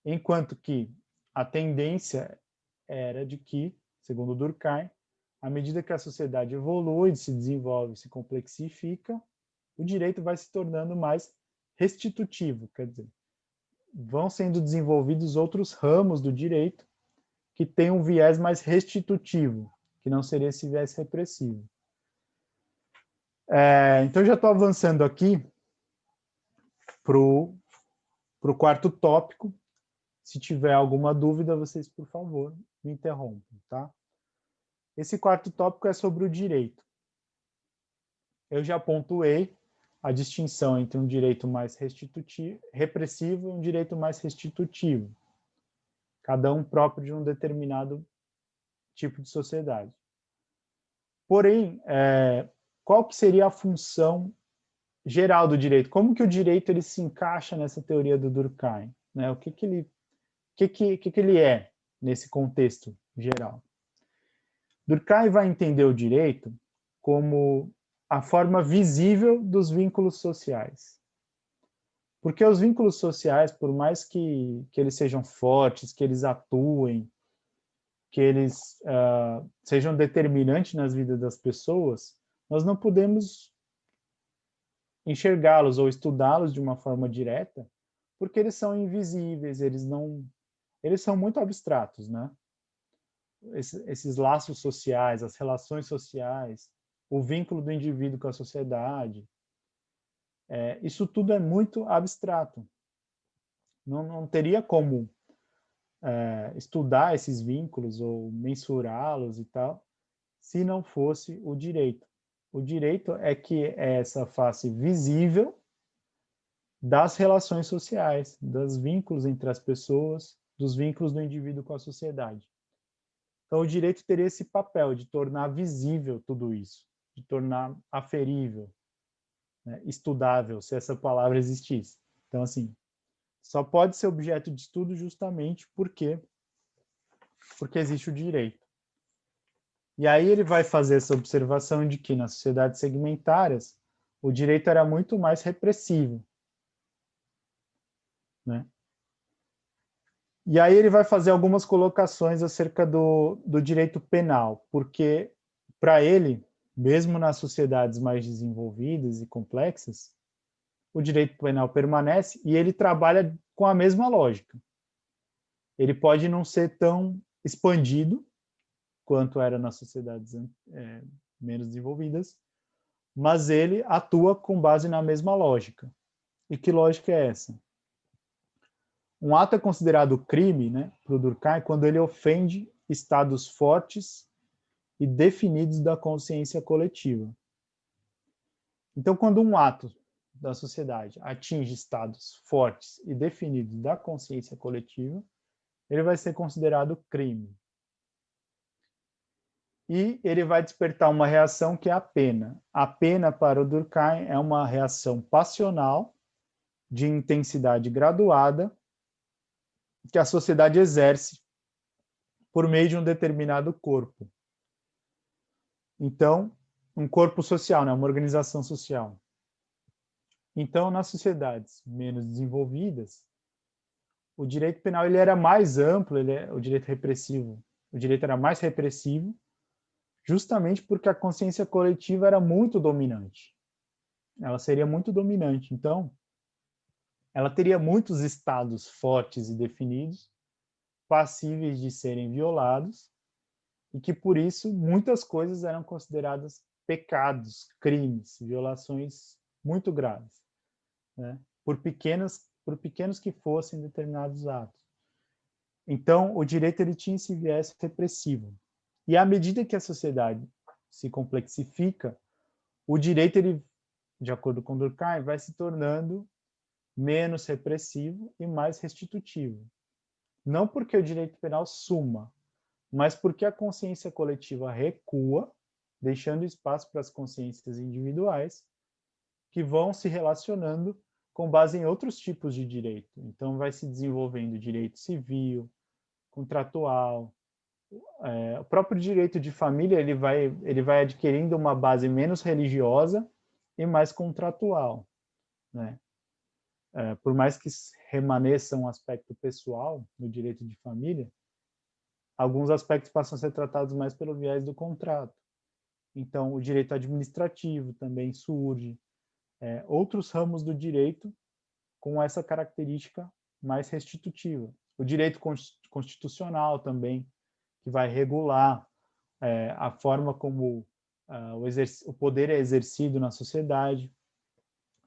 enquanto que a tendência era de que, segundo Durkheim, à medida que a sociedade evolui, se desenvolve, se complexifica, o direito vai se tornando mais restitutivo, quer dizer, vão sendo desenvolvidos outros ramos do direito que têm um viés mais restitutivo, que não seria esse viés repressivo. Então, já estou avançando aqui para o quarto tópico. Se tiver alguma dúvida, vocês, por favor, me interrompam, tá? Esse quarto tópico é sobre o direito. Eu já pontuei a distinção entre um direito mais repressivo e um direito mais restitutivo, cada um próprio de um determinado tipo de sociedade. Porém, qual que seria a função geral do direito? Como que o direito ele se encaixa nessa teoria do Durkheim? Né? O que ele é nesse contexto geral? Durkheim vai entender o direito como a forma visível dos vínculos sociais. Porque os vínculos sociais, por mais que eles sejam fortes, que eles atuem, que eles sejam determinantes nas vidas das pessoas, nós não podemos enxergá-los ou estudá-los de uma forma direta, porque eles são invisíveis, eles são muito abstratos, né? Esses laços sociais, as relações sociais, o vínculo do indivíduo com a sociedade, isso tudo é muito abstrato. Não teria como estudar esses vínculos ou mensurá-los e tal, se não fosse o direito. O direito é que é essa face visível das relações sociais, dos vínculos entre as pessoas, dos vínculos do indivíduo com a sociedade. Então, o direito teria esse papel de tornar visível tudo isso, de tornar aferível, né, estudável, se essa palavra existisse. Então, assim, só pode ser objeto de estudo justamente porque existe o direito. E aí ele vai fazer essa observação de que nas sociedades segmentárias o direito era muito mais repressivo, né? E aí ele vai fazer algumas colocações acerca do direito penal, porque para ele, mesmo nas sociedades mais desenvolvidas e complexas, o direito penal permanece e ele trabalha com a mesma lógica. Ele pode não ser tão expandido quanto era nas sociedades menos desenvolvidas, mas ele atua com base na mesma lógica. E que lógica é essa? Um ato é considerado crime, né, para o Durkheim, quando ele ofende estados fortes e definidos da consciência coletiva. Então, quando um ato da sociedade atinge estados fortes e definidos da consciência coletiva, ele vai ser considerado crime. E ele vai despertar uma reação que é a pena. A pena, para o Durkheim, é uma reação passional, de intensidade graduada, que a sociedade exerce por meio de um determinado corpo. Então, um corpo social, né? Uma organização social. Então, nas sociedades menos desenvolvidas, o direito penal ele era mais amplo, o direito repressivo, o direito era mais repressivo, justamente porque a consciência coletiva era muito dominante. Ela seria muito dominante. Então, ela teria muitos estados fortes e definidos, passíveis de serem violados, e que, por isso, muitas coisas eram consideradas pecados, crimes, violações muito graves, né? Por pequenos que fossem determinados atos. Então, o direito ele tinha esse viés repressivo. E à medida que a sociedade se complexifica, o direito, ele, de acordo com Durkheim, vai se tornando menos repressivo e mais restitutivo. Não porque o direito penal suma, mas porque a consciência coletiva recua, deixando espaço para as consciências individuais, que vão se relacionando com base em outros tipos de direito. Então, vai se desenvolvendo direito civil, contratual, o próprio direito de família ele vai adquirindo uma base menos religiosa e mais contratual, né? Por mais que remaneça um aspecto pessoal no direito de família, alguns aspectos passam a ser tratados mais pelo viés do contrato. Então, o direito administrativo também surge, outros ramos do direito com essa característica mais restitutiva. O direito constitucional também, que vai regular a forma como o poder é exercido na sociedade,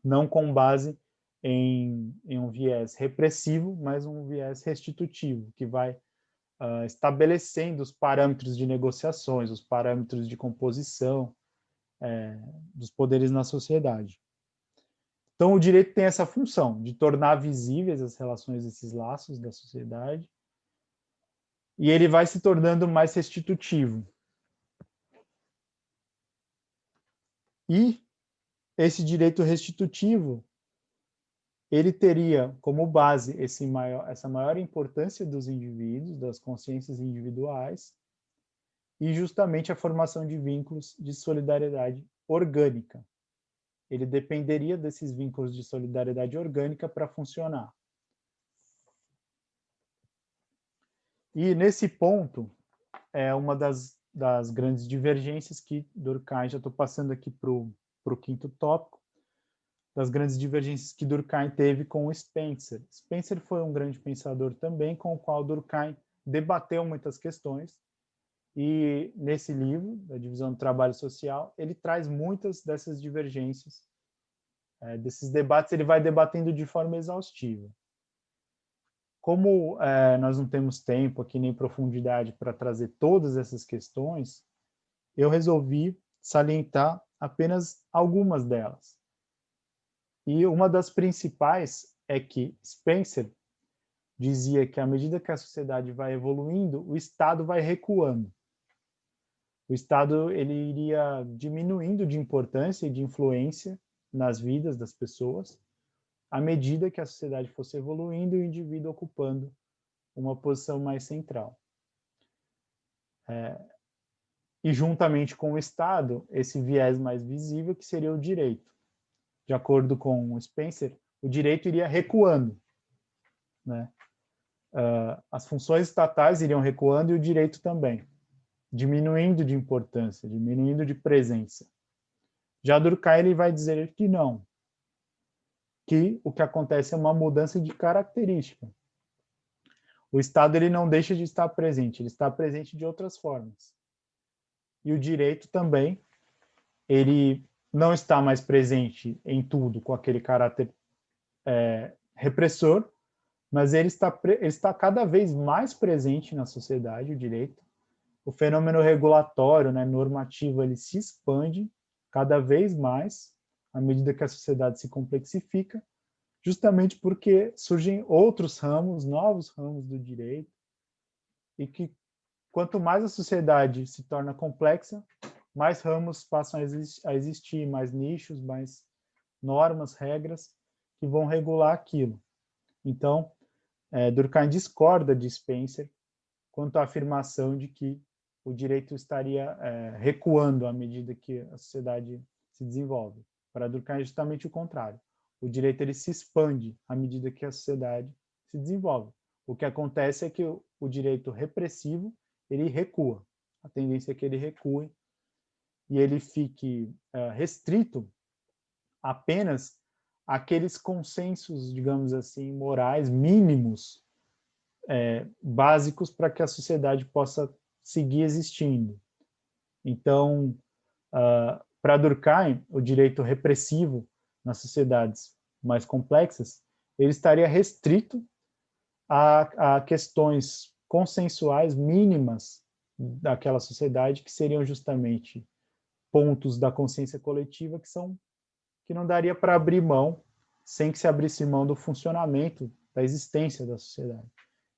não com base em um viés repressivo, mas um viés restitutivo, que vai estabelecendo os parâmetros de negociações, os parâmetros de composição dos poderes na sociedade. Então, o direito tem essa função de tornar visíveis as relações, esses laços da sociedade, e ele vai se tornando mais restitutivo. E esse direito restitutivo, ele teria como base essa maior importância dos indivíduos, das consciências individuais, e justamente a formação de vínculos de solidariedade orgânica. Ele dependeria desses vínculos de solidariedade orgânica para funcionar. E nesse ponto, é uma das grandes divergências que Durkheim, já estou passando aqui para o quinto tópico, das grandes divergências que Durkheim teve com o Spencer. Spencer foi um grande pensador também, com o qual Durkheim debateu muitas questões, e nesse livro, da Divisão do Trabalho Social, ele traz muitas dessas divergências, desses debates, ele vai debatendo de forma exaustiva. Como nós não temos tempo aqui nem profundidade para trazer todas essas questões, eu resolvi salientar apenas algumas delas. E uma das principais é que Spencer dizia que à medida que a sociedade vai evoluindo, o Estado vai recuando. O Estado ele iria diminuindo de importância e de influência nas vidas das pessoas, à medida que a sociedade fosse evoluindo e o indivíduo ocupando uma posição mais central. E juntamente com o Estado, esse viés mais visível que seria o direito. De acordo com Spencer, o direito iria recuando, né? As funções estatais iriam recuando e o direito também, diminuindo de importância, diminuindo de presença. Já Durkheim ele vai dizer que não, que o que acontece é uma mudança de característica. O Estado ele não deixa de estar presente, ele está presente de outras formas. E o direito também, ele não está mais presente em tudo com aquele caráter repressor, mas ele está cada vez mais presente na sociedade, o direito. O fenômeno regulatório, né, normativo, ele se expande cada vez mais à medida que a sociedade se complexifica, justamente porque surgem outros ramos, novos ramos do direito, e que quanto mais a sociedade se torna complexa, mais ramos passam a existir, mais nichos, mais normas, regras que vão regular aquilo. Então, Durkheim discorda de Spencer quanto à afirmação de que o direito estaria recuando à medida que a sociedade se desenvolve. Para Durkheim é justamente o contrário. O direito ele se expande à medida que a sociedade se desenvolve. O que acontece é que o direito repressivo ele recua. A tendência é que ele recue e ele fique restrito apenas àqueles consensos, digamos assim, morais mínimos, básicos para que a sociedade possa seguir existindo. Então, para Durkheim, o direito repressivo nas sociedades mais complexas, ele estaria restrito a questões consensuais mínimas daquela sociedade, que seriam justamente pontos da consciência coletiva que não daria para abrir mão sem que se abrisse mão do funcionamento, da existência da sociedade.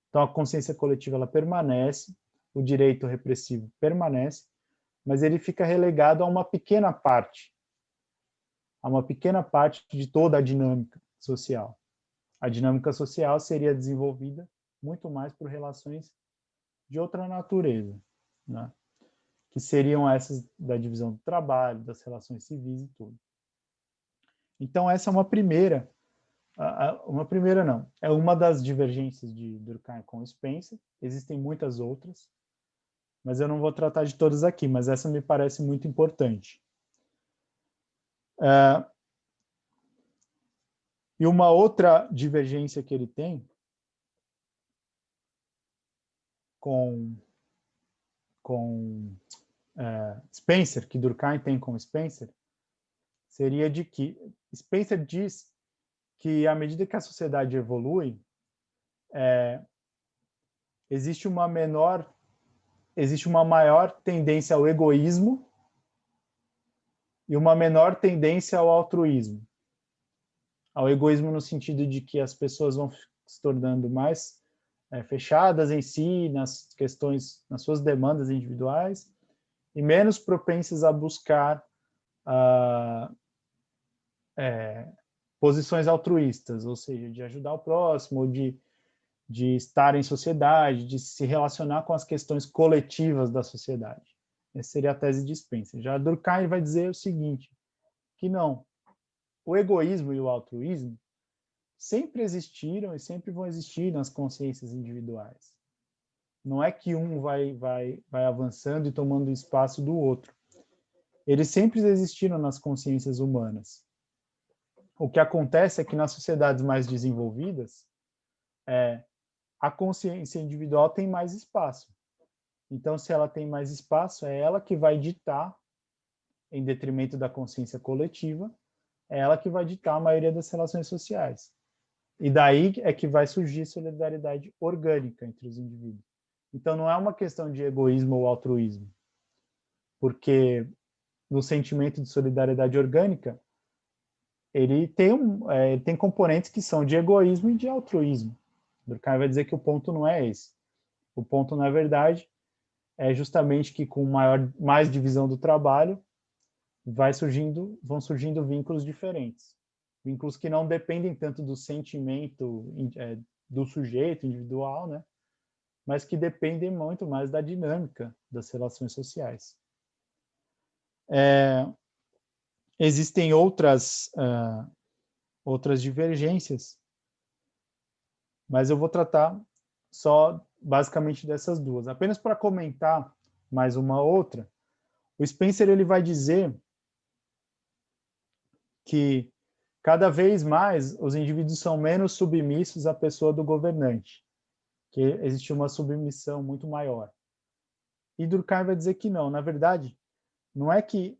Então, a consciência coletiva ela permanece, o direito repressivo permanece, mas ele fica relegado a uma pequena parte de toda a dinâmica social. A dinâmica social seria desenvolvida muito mais por relações de outra natureza, né? Que seriam essas da divisão do trabalho, das relações civis e tudo. Então, essa é uma primeira não, é uma das divergências de Durkheim com Spencer, existem muitas outras, mas eu não vou tratar de todas aqui, mas essa me parece muito importante. E uma outra divergência que ele tem com Spencer, que Durkheim tem com Spencer, seria de que Spencer diz que à medida que a sociedade evolui, existe uma maior tendência ao egoísmo e uma menor tendência ao altruísmo. Ao egoísmo no sentido de que as pessoas vão se tornando mais fechadas em si, nas questões, nas suas demandas individuais, e menos propensas a buscar posições altruístas, ou seja, de ajudar o próximo, ou de estar em sociedade, de se relacionar com as questões coletivas da sociedade. Essa seria a tese de Spencer. Já Durkheim vai dizer o seguinte, que não, o egoísmo e o altruísmo sempre existiram e sempre vão existir nas consciências individuais. Não é que um vai avançando e tomando espaço do outro. Eles sempre existiram nas consciências humanas. O que acontece é que nas sociedades mais desenvolvidas, a consciência individual tem mais espaço. Então, se ela tem mais espaço, é ela que vai ditar, em detrimento da consciência coletiva, é ela que vai ditar a maioria das relações sociais. E daí é que vai surgir solidariedade orgânica entre os indivíduos. Então, não é uma questão de egoísmo ou altruísmo, porque no sentimento de solidariedade orgânica, ele tem componentes que são de egoísmo e de altruísmo. Durkheim vai dizer que o ponto não é esse. O ponto, na verdade, é justamente que com mais divisão do trabalho, vão surgindo vínculos diferentes. Vínculos que não dependem tanto do sentimento do sujeito individual, né? Mas que dependem muito mais da dinâmica das relações sociais. Existem outras divergências, mas eu vou tratar só basicamente dessas duas. Apenas para comentar mais uma outra, o Spencer ele vai dizer que cada vez mais os indivíduos são menos submissos à pessoa do governante, que existe uma submissão muito maior. E Durkheim vai dizer que não, na verdade, não é que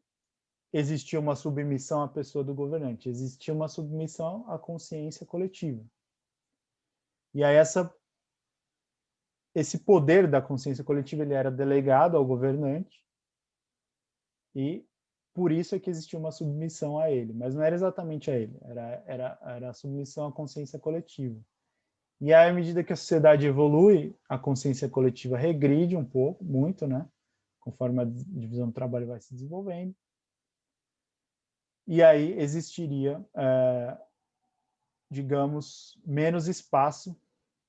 existia uma submissão à pessoa do governante, existia uma submissão à consciência coletiva. E aí esse poder da consciência coletiva ele era delegado ao governante e por isso é que existia uma submissão a ele, mas não era exatamente a ele, era a submissão à consciência coletiva. E aí, à medida que a sociedade evolui, a consciência coletiva regride um pouco, muito, né? Conforme a divisão do trabalho vai se desenvolvendo. E aí existiria, digamos, menos espaço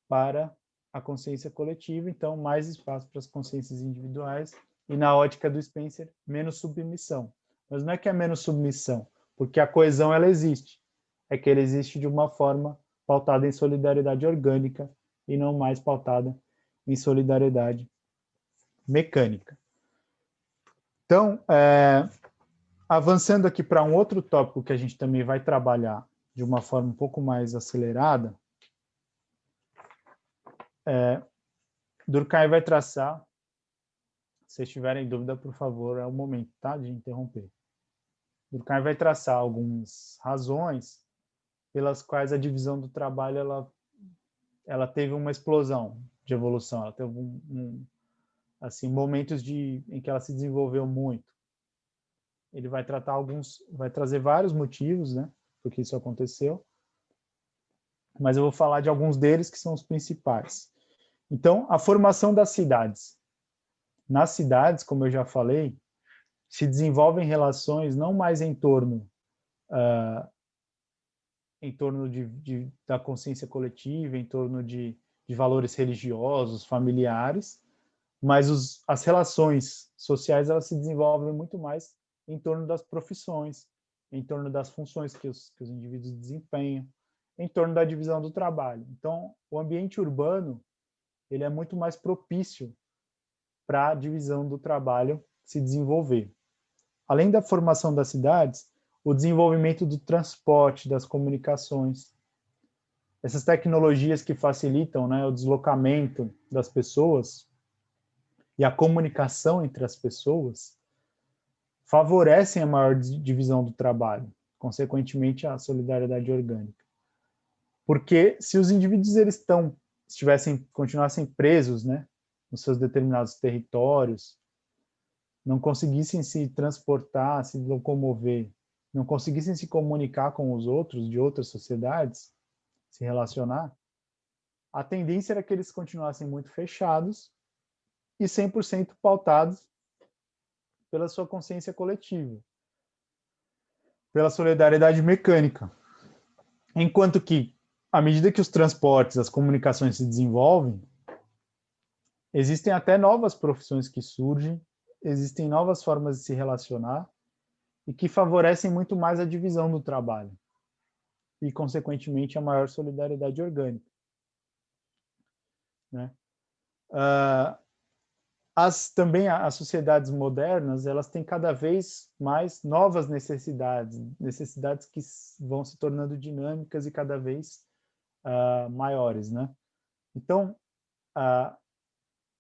para a consciência coletiva, então mais espaço para as consciências individuais, e na ótica do Spencer, menos submissão. Mas não é que é menos submissão, porque a coesão ela existe, é que ela existe de uma forma pautada em solidariedade orgânica e não mais pautada em solidariedade mecânica. Então, avançando aqui para um outro tópico que a gente também vai trabalhar de uma forma um pouco mais acelerada, Durkheim vai traçar, se vocês tiverem dúvida, por favor, é o momento, tá, de interromper. Durkheim vai traçar algumas razões pelas quais a divisão do trabalho ela teve uma explosão de evolução, ela teve assim, momentos em que ela se desenvolveu muito. Ele vai trazer vários motivos, né, porque isso aconteceu, mas eu vou falar de alguns deles que são os principais. Então, a formação das cidades. Nas cidades, como eu já falei, se desenvolvem relações não mais em torno da consciência coletiva, em torno de valores religiosos, familiares, mas as relações sociais elas se desenvolvem muito mais em torno das profissões, em torno das funções que os indivíduos desempenham, em torno da divisão do trabalho. Então, o ambiente urbano ele é muito mais propício para a divisão do trabalho se desenvolver. Além da formação das cidades, o desenvolvimento do transporte, das comunicações, essas tecnologias que facilitam, né, o deslocamento das pessoas, e a comunicação entre as pessoas favorecem a maior divisão do trabalho, consequentemente a solidariedade orgânica. Porque se os indivíduos continuassem presos, né, nos seus determinados territórios, não conseguissem se transportar, se locomover, não conseguissem se comunicar com os outros de outras sociedades, se relacionar, a tendência era que eles continuassem muito fechados e 100% pautados pela sua consciência coletiva, pela solidariedade mecânica. Enquanto que, à medida que os transportes, as comunicações se desenvolvem, existem até novas profissões que surgem, existem novas formas de se relacionar e que favorecem muito mais a divisão do trabalho e, consequentemente, a maior solidariedade orgânica. Né? Também as sociedades modernas, elas têm cada vez mais novas necessidades que vão se tornando dinâmicas e cada vez maiores, né? Então,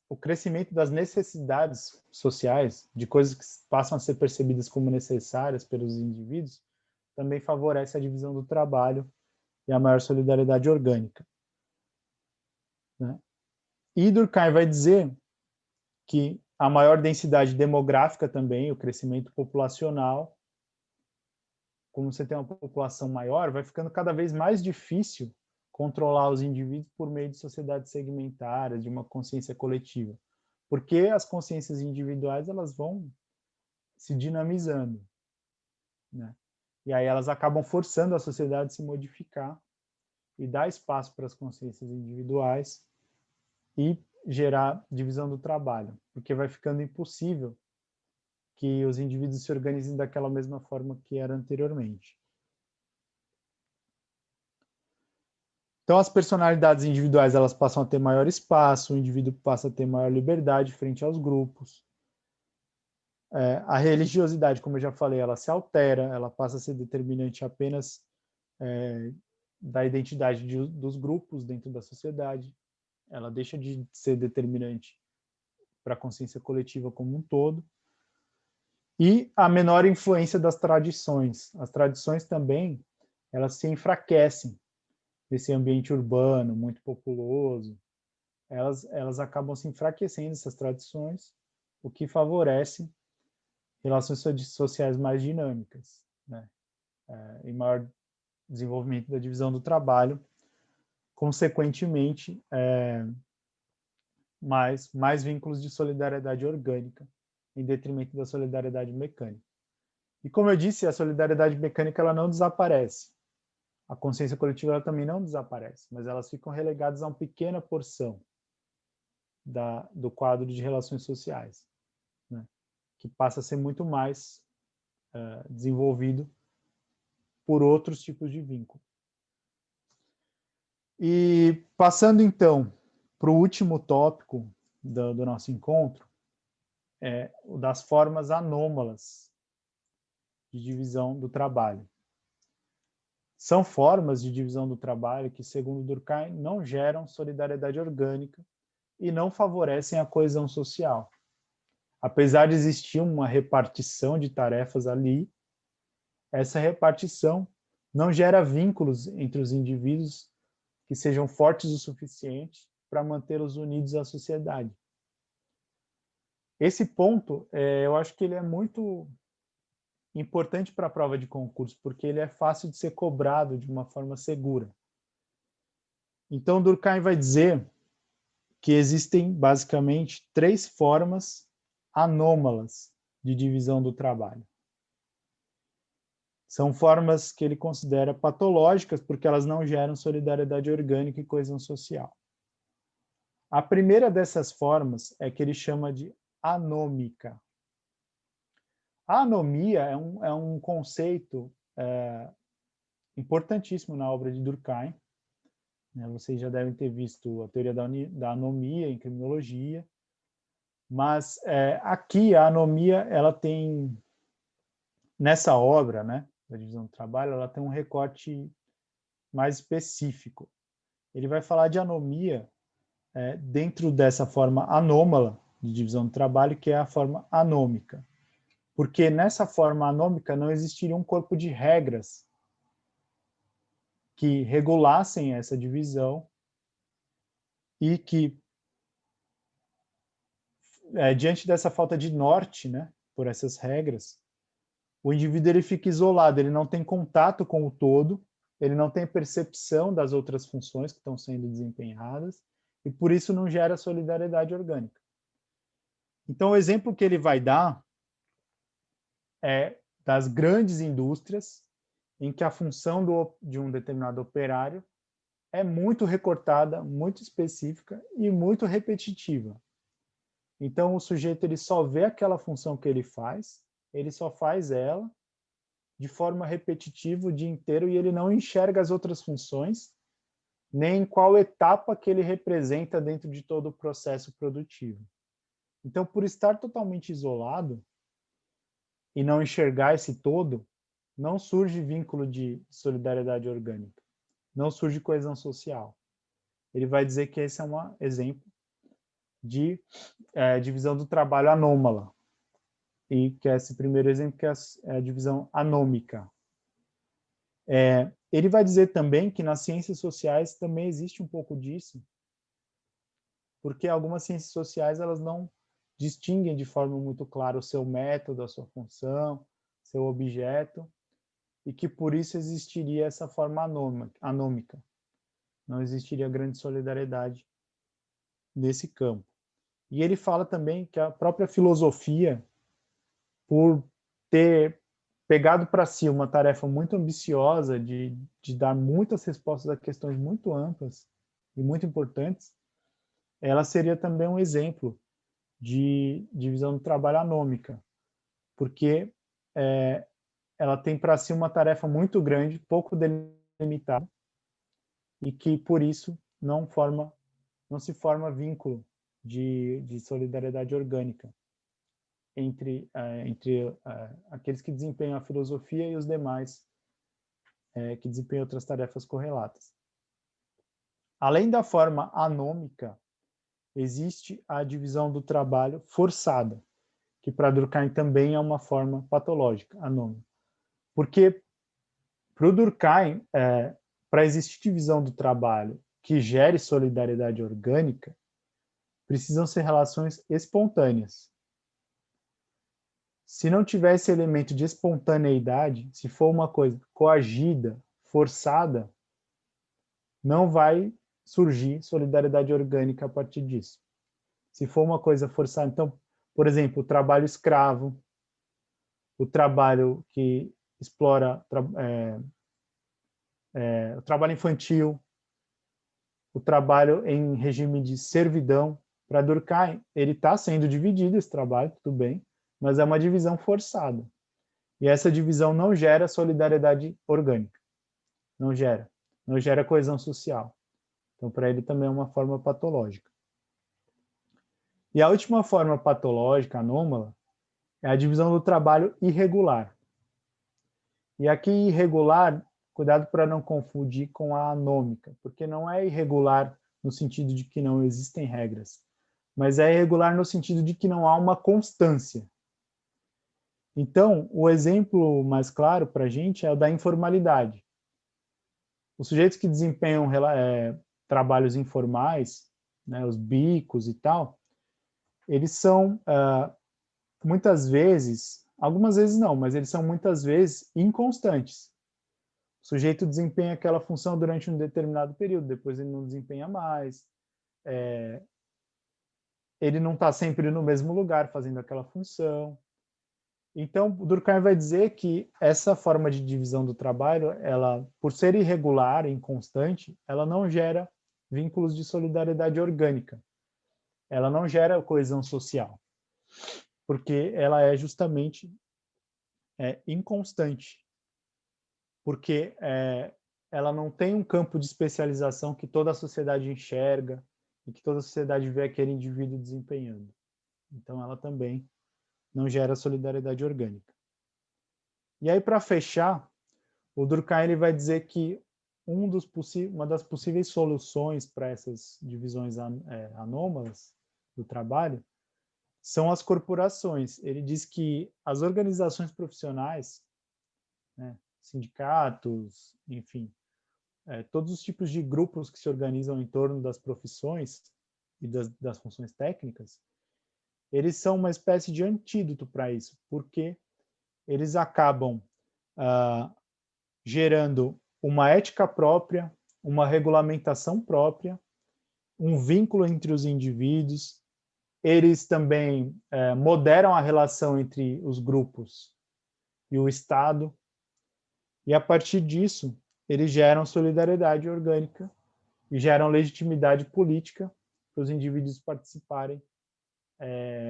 o crescimento das necessidades sociais, de coisas que passam a ser percebidas como necessárias pelos indivíduos, também favorece a divisão do trabalho e a maior solidariedade orgânica. Né? E Durkheim vai dizer que a maior densidade demográfica também, o crescimento populacional, como você tem uma população maior, vai ficando cada vez mais difícil controlar os indivíduos por meio de sociedades segmentadas, de uma consciência coletiva. Porque as consciências individuais elas vão se dinamizando. Né? E aí elas acabam forçando a sociedade a se modificar e dar espaço para as consciências individuais e gerar divisão do trabalho, porque vai ficando impossível que os indivíduos se organizem daquela mesma forma que era anteriormente. Então, as personalidades individuais elas passam a ter maior espaço, o indivíduo passa a ter maior liberdade frente aos grupos. A religiosidade, como eu já falei, ela se altera, ela passa a ser determinante apenas da identidade dos grupos dentro da sociedade. Ela deixa de ser determinante para a consciência coletiva como um todo. E a menor influência das tradições. As tradições também, elas se enfraquecem nesse ambiente urbano, muito populoso. Elas acabam se enfraquecendo, essas tradições, o que favorece relações sociais mais dinâmicas, né? E maior desenvolvimento da divisão do trabalho, consequentemente, mais vínculos de solidariedade orgânica, em detrimento da solidariedade mecânica. E como eu disse, a solidariedade mecânica ela não desaparece. A consciência coletiva ela também não desaparece, mas elas ficam relegadas a uma pequena porção do quadro de relações sociais, né? Que passa a ser muito mais desenvolvido por outros tipos de vínculo. E passando então para o último tópico do nosso encontro, o das formas anômalas de divisão do trabalho. São formas de divisão do trabalho que, segundo Durkheim, não geram solidariedade orgânica e não favorecem a coesão social. Apesar de existir uma repartição de tarefas ali, essa repartição não gera vínculos entre os indivíduos que sejam fortes o suficiente para mantê-los unidos à sociedade. Esse ponto, eu acho que ele é muito importante para a prova de concurso, porque ele é fácil de ser cobrado de uma forma segura. Então, Durkheim vai dizer que existem, basicamente, 3 formas anômalas de divisão do trabalho. São formas que ele considera patológicas, porque elas não geram solidariedade orgânica e coesão social. A primeira dessas formas é que ele chama de anômica. A anomia é um conceito importantíssimo na obra de Durkheim. Vocês já devem ter visto a teoria da anomia em criminologia, mas aqui a anomia ela tem, nessa obra, né, da divisão do trabalho, ela tem um recorte mais específico. Ele vai falar de anomia dentro dessa forma anômala, de divisão do trabalho, que é a forma anômica. Porque nessa forma anômica não existiria um corpo de regras que regulassem essa divisão e que, diante dessa falta de norte, né, por essas regras, o indivíduo ele fica isolado, ele não tem contato com o todo, ele não tem percepção das outras funções que estão sendo desempenhadas e por isso não gera solidariedade orgânica. Então, o exemplo que ele vai dar é das grandes indústrias em que a função de um determinado operário é muito recortada, muito específica e muito repetitiva. Então, o sujeito ele só vê aquela função que ele só faz ela de forma repetitiva o dia inteiro e ele não enxerga as outras funções, nem qual etapa que ele representa dentro de todo o processo produtivo. Então, por estar totalmente isolado e não enxergar esse todo, não surge vínculo de solidariedade orgânica, não surge coesão social. Ele vai dizer que esse é um exemplo de divisão do trabalho anômala, e que é esse primeiro exemplo, que é a divisão anômica. Ele vai dizer também que nas ciências sociais também existe um pouco disso, porque algumas ciências sociais elas não distinguem de forma muito clara o seu método, a sua função, seu objeto, e que por isso existiria essa forma anômica. Não existiria grande solidariedade nesse campo. E ele fala também que a própria filosofia, por ter pegado para si uma tarefa muito ambiciosa de dar muitas respostas a questões muito amplas e muito importantes, ela seria também um exemplo de divisão do trabalho anômica, porque ela tem para si uma tarefa muito grande, pouco delimitada, e que, por isso, não se forma vínculo de solidariedade orgânica entre aqueles que desempenham a filosofia e os demais que desempenham outras tarefas correlatas. Além da forma anômica, existe a divisão do trabalho forçada, que para Durkheim também é uma forma patológica, anômica. Porque para o Durkheim, para existir divisão do trabalho que gere solidariedade orgânica, precisam ser relações espontâneas. Se não tiver esse elemento de espontaneidade, se for uma coisa coagida, forçada, não vai surgir solidariedade orgânica a partir disso. Se for uma coisa forçada, então, por exemplo, o trabalho escravo, o trabalho que explora o trabalho infantil, o trabalho em regime de servidão. Para Durkheim, ele está sendo dividido esse trabalho, tudo bem, mas é uma divisão forçada. E essa divisão não gera solidariedade orgânica. Não gera coesão social. Então, para ele também é uma forma patológica. E a última forma patológica, anômala, é a divisão do trabalho irregular. E aqui irregular, cuidado para não confundir com a anômica, porque não é irregular no sentido de que não existem regras, mas é irregular no sentido de que não há uma constância. Então, o exemplo mais claro para a gente é o da informalidade. Os sujeitos que desempenham trabalhos informais, né, os bicos e tal, eles são, muitas vezes, algumas vezes não, mas eles são muitas vezes inconstantes. O sujeito desempenha aquela função durante um determinado período, depois ele não desempenha mais, ele não está sempre no mesmo lugar fazendo aquela função. Então, o Durkheim vai dizer que essa forma de divisão do trabalho, ela, por ser irregular e inconstante, ela não gera vínculos de solidariedade orgânica. Ela não gera coesão social, porque ela é justamente inconstante, porque ela não tem um campo de especialização que toda a sociedade enxerga e que toda a sociedade vê aquele indivíduo desempenhando. Então, ela também não gera solidariedade orgânica. E aí, para fechar, o Durkheim ele vai dizer que uma das possíveis soluções para essas divisões anômalas do trabalho são as corporações. Ele diz que as organizações profissionais, né, sindicatos, enfim, todos os tipos de grupos que se organizam em torno das profissões e das funções técnicas, eles são uma espécie de antídoto para isso, porque eles acabam gerando uma ética própria, uma regulamentação própria, um vínculo entre os indivíduos. Eles também moderam a relação entre os grupos e o Estado, e a partir disso, eles geram solidariedade orgânica e geram legitimidade política para os indivíduos participarem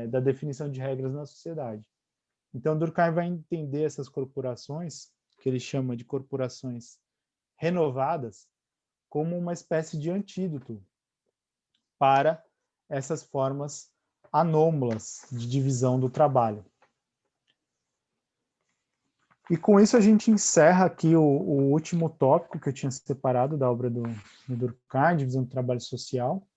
da definição de regras na sociedade. Então, Durkheim vai entender essas corporações, que ele chama de corporações renovadas, como uma espécie de antídoto para essas formas anômalas de divisão do trabalho. E com isso a gente encerra aqui o último tópico que eu tinha separado da obra do Durkheim, divisão do trabalho social.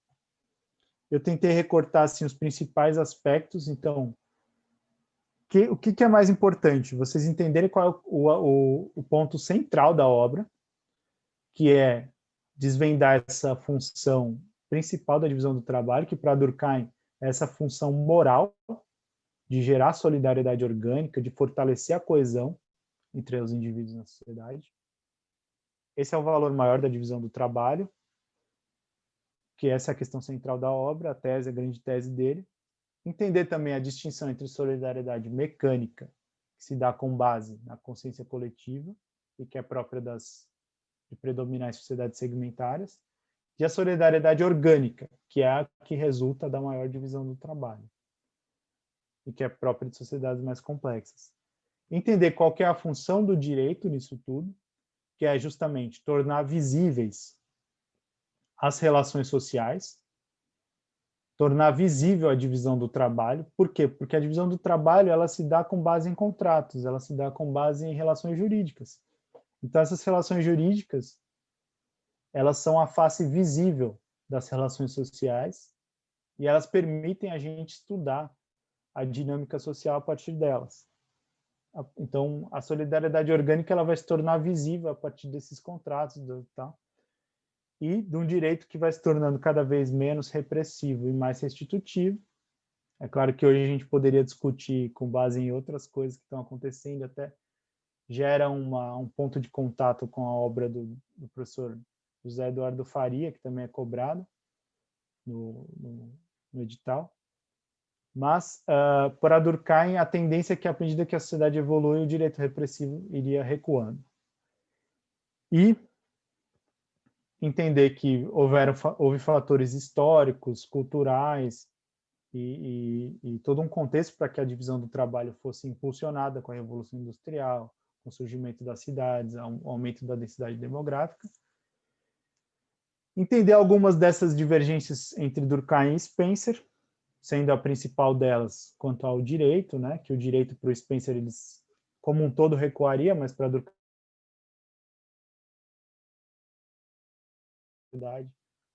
Eu tentei recortar assim, os principais aspectos. Então, o que é mais importante? Vocês entenderem qual é o ponto central da obra, que é desvendar essa função principal da divisão do trabalho, que para Durkheim é essa função moral de gerar solidariedade orgânica, de fortalecer a coesão entre os indivíduos na sociedade. Esse é o valor maior da divisão do trabalho, que essa é a questão central da obra, a tese, a grande tese dele. Entender também a distinção entre solidariedade mecânica, que se dá com base na consciência coletiva e que é própria de predominar em sociedades segmentárias, e a solidariedade orgânica, que é a que resulta da maior divisão do trabalho e que é própria de sociedades mais complexas. Entender qual que é a função do direito nisso tudo, que é justamente tornar visíveis as relações sociais, tornar visível a divisão do trabalho. Por quê? Porque a divisão do trabalho ela se dá com base em contratos, ela se dá com base em relações jurídicas. Então, essas relações jurídicas, elas são a face visível das relações sociais e elas permitem a gente estudar a dinâmica social a partir delas. Então, a solidariedade orgânica ela vai se tornar visível a partir desses contratos, tá? E de um direito que vai se tornando cada vez menos repressivo e mais restitutivo. É claro que hoje a gente poderia discutir com base em outras coisas que estão acontecendo, até gera um ponto de contato com a obra do professor José Eduardo Faria, que também é cobrado no edital. Mas, para Durkheim, a tendência é que, à medida que a sociedade evolui, o direito repressivo iria recuando. E entender que houve fatores históricos, culturais e todo um contexto para que a divisão do trabalho fosse impulsionada com a Revolução Industrial, com o surgimento das cidades, o aumento da densidade demográfica. Entender algumas dessas divergências entre Durkheim e Spencer, sendo a principal delas quanto ao direito, né, que o direito para o Spencer, eles, como um todo, recuaria, mas para Durkheim,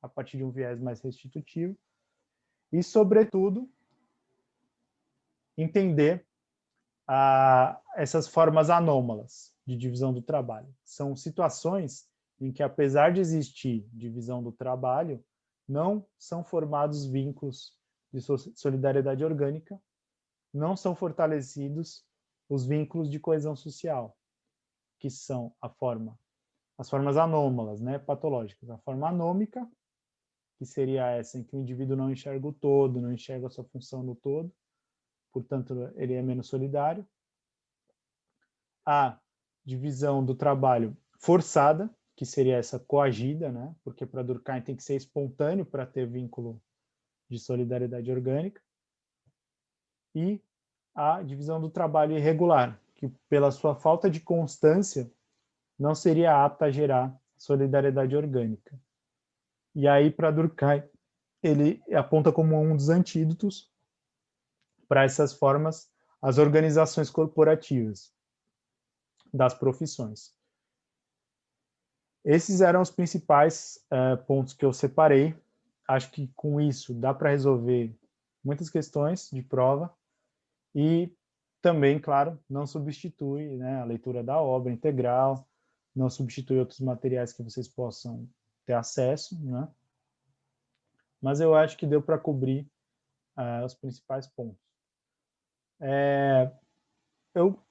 a partir de um viés mais restitutivo. E, sobretudo, entender essas formas anômalas de divisão do trabalho. São situações em que, apesar de existir divisão do trabalho, não são formados vínculos de solidariedade orgânica, não são fortalecidos os vínculos de coesão social, que são as formas anômalas, né, patológicas. A forma anômica, que seria essa em que o indivíduo não enxerga o todo, não enxerga a sua função no todo, portanto, ele é menos solidário. A divisão do trabalho forçada, que seria essa coagida, né, porque para Durkheim tem que ser espontâneo para ter vínculo de solidariedade orgânica. E a divisão do trabalho irregular, que pela sua falta de constância não seria apta a gerar solidariedade orgânica. E aí, para Durkheim, ele aponta como um dos antídotos para essas formas as organizações corporativas das profissões. Esses eram os principais pontos que eu separei. Acho que com isso dá para resolver muitas questões de prova e também, claro, não substitui, né, a leitura da obra integral, não substitui outros materiais que vocês possam ter acesso, né? Mas eu acho que deu para cobrir os principais pontos. Eu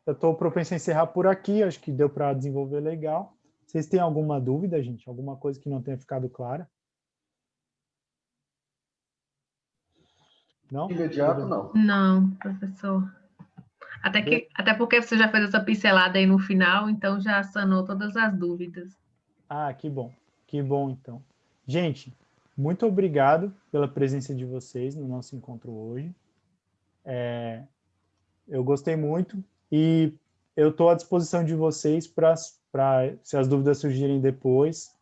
estou propenso a encerrar por aqui, acho que deu para desenvolver legal. Vocês têm alguma dúvida, gente? Alguma coisa que não tenha ficado clara? Não? Imediato, não. Não, professor. Até porque você já fez essa pincelada aí no final, então já sanou todas as dúvidas. Ah, que bom. Que bom, então. Gente, muito obrigado pela presença de vocês no nosso encontro hoje. Eu gostei muito e eu estou à disposição de vocês para se as dúvidas surgirem depois,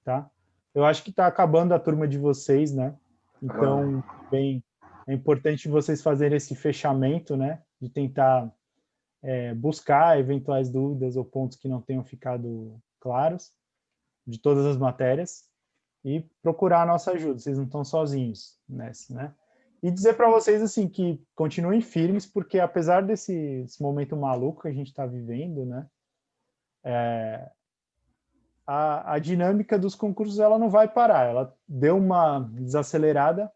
tá? Eu acho que está acabando a turma de vocês, né? Então, bem, é importante vocês fazerem esse fechamento, né? De tentar buscar eventuais dúvidas ou pontos que não tenham ficado claros de todas as matérias e procurar a nossa ajuda. Vocês não estão sozinhos nessa, né? E dizer para vocês assim que continuem firmes, porque apesar desse momento maluco que a gente está vivendo, né? A dinâmica dos concursos ela não vai parar. Ela deu uma desacelerada,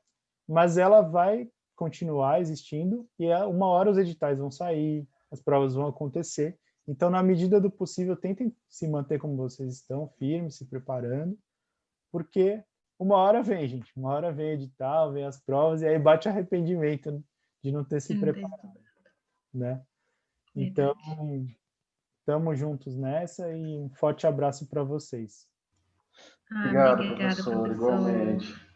mas ela vai continuar existindo e uma hora os editais vão sair, as provas vão acontecer. Então, na medida do possível, tentem se manter como vocês estão, firmes, se preparando, porque uma hora vem, gente, uma hora vem edital, vem as provas, e aí bate arrependimento de não ter se preparado, né? Então, estamos juntos nessa e um forte abraço para vocês. Obrigado, Obrigada, professor, igualmente.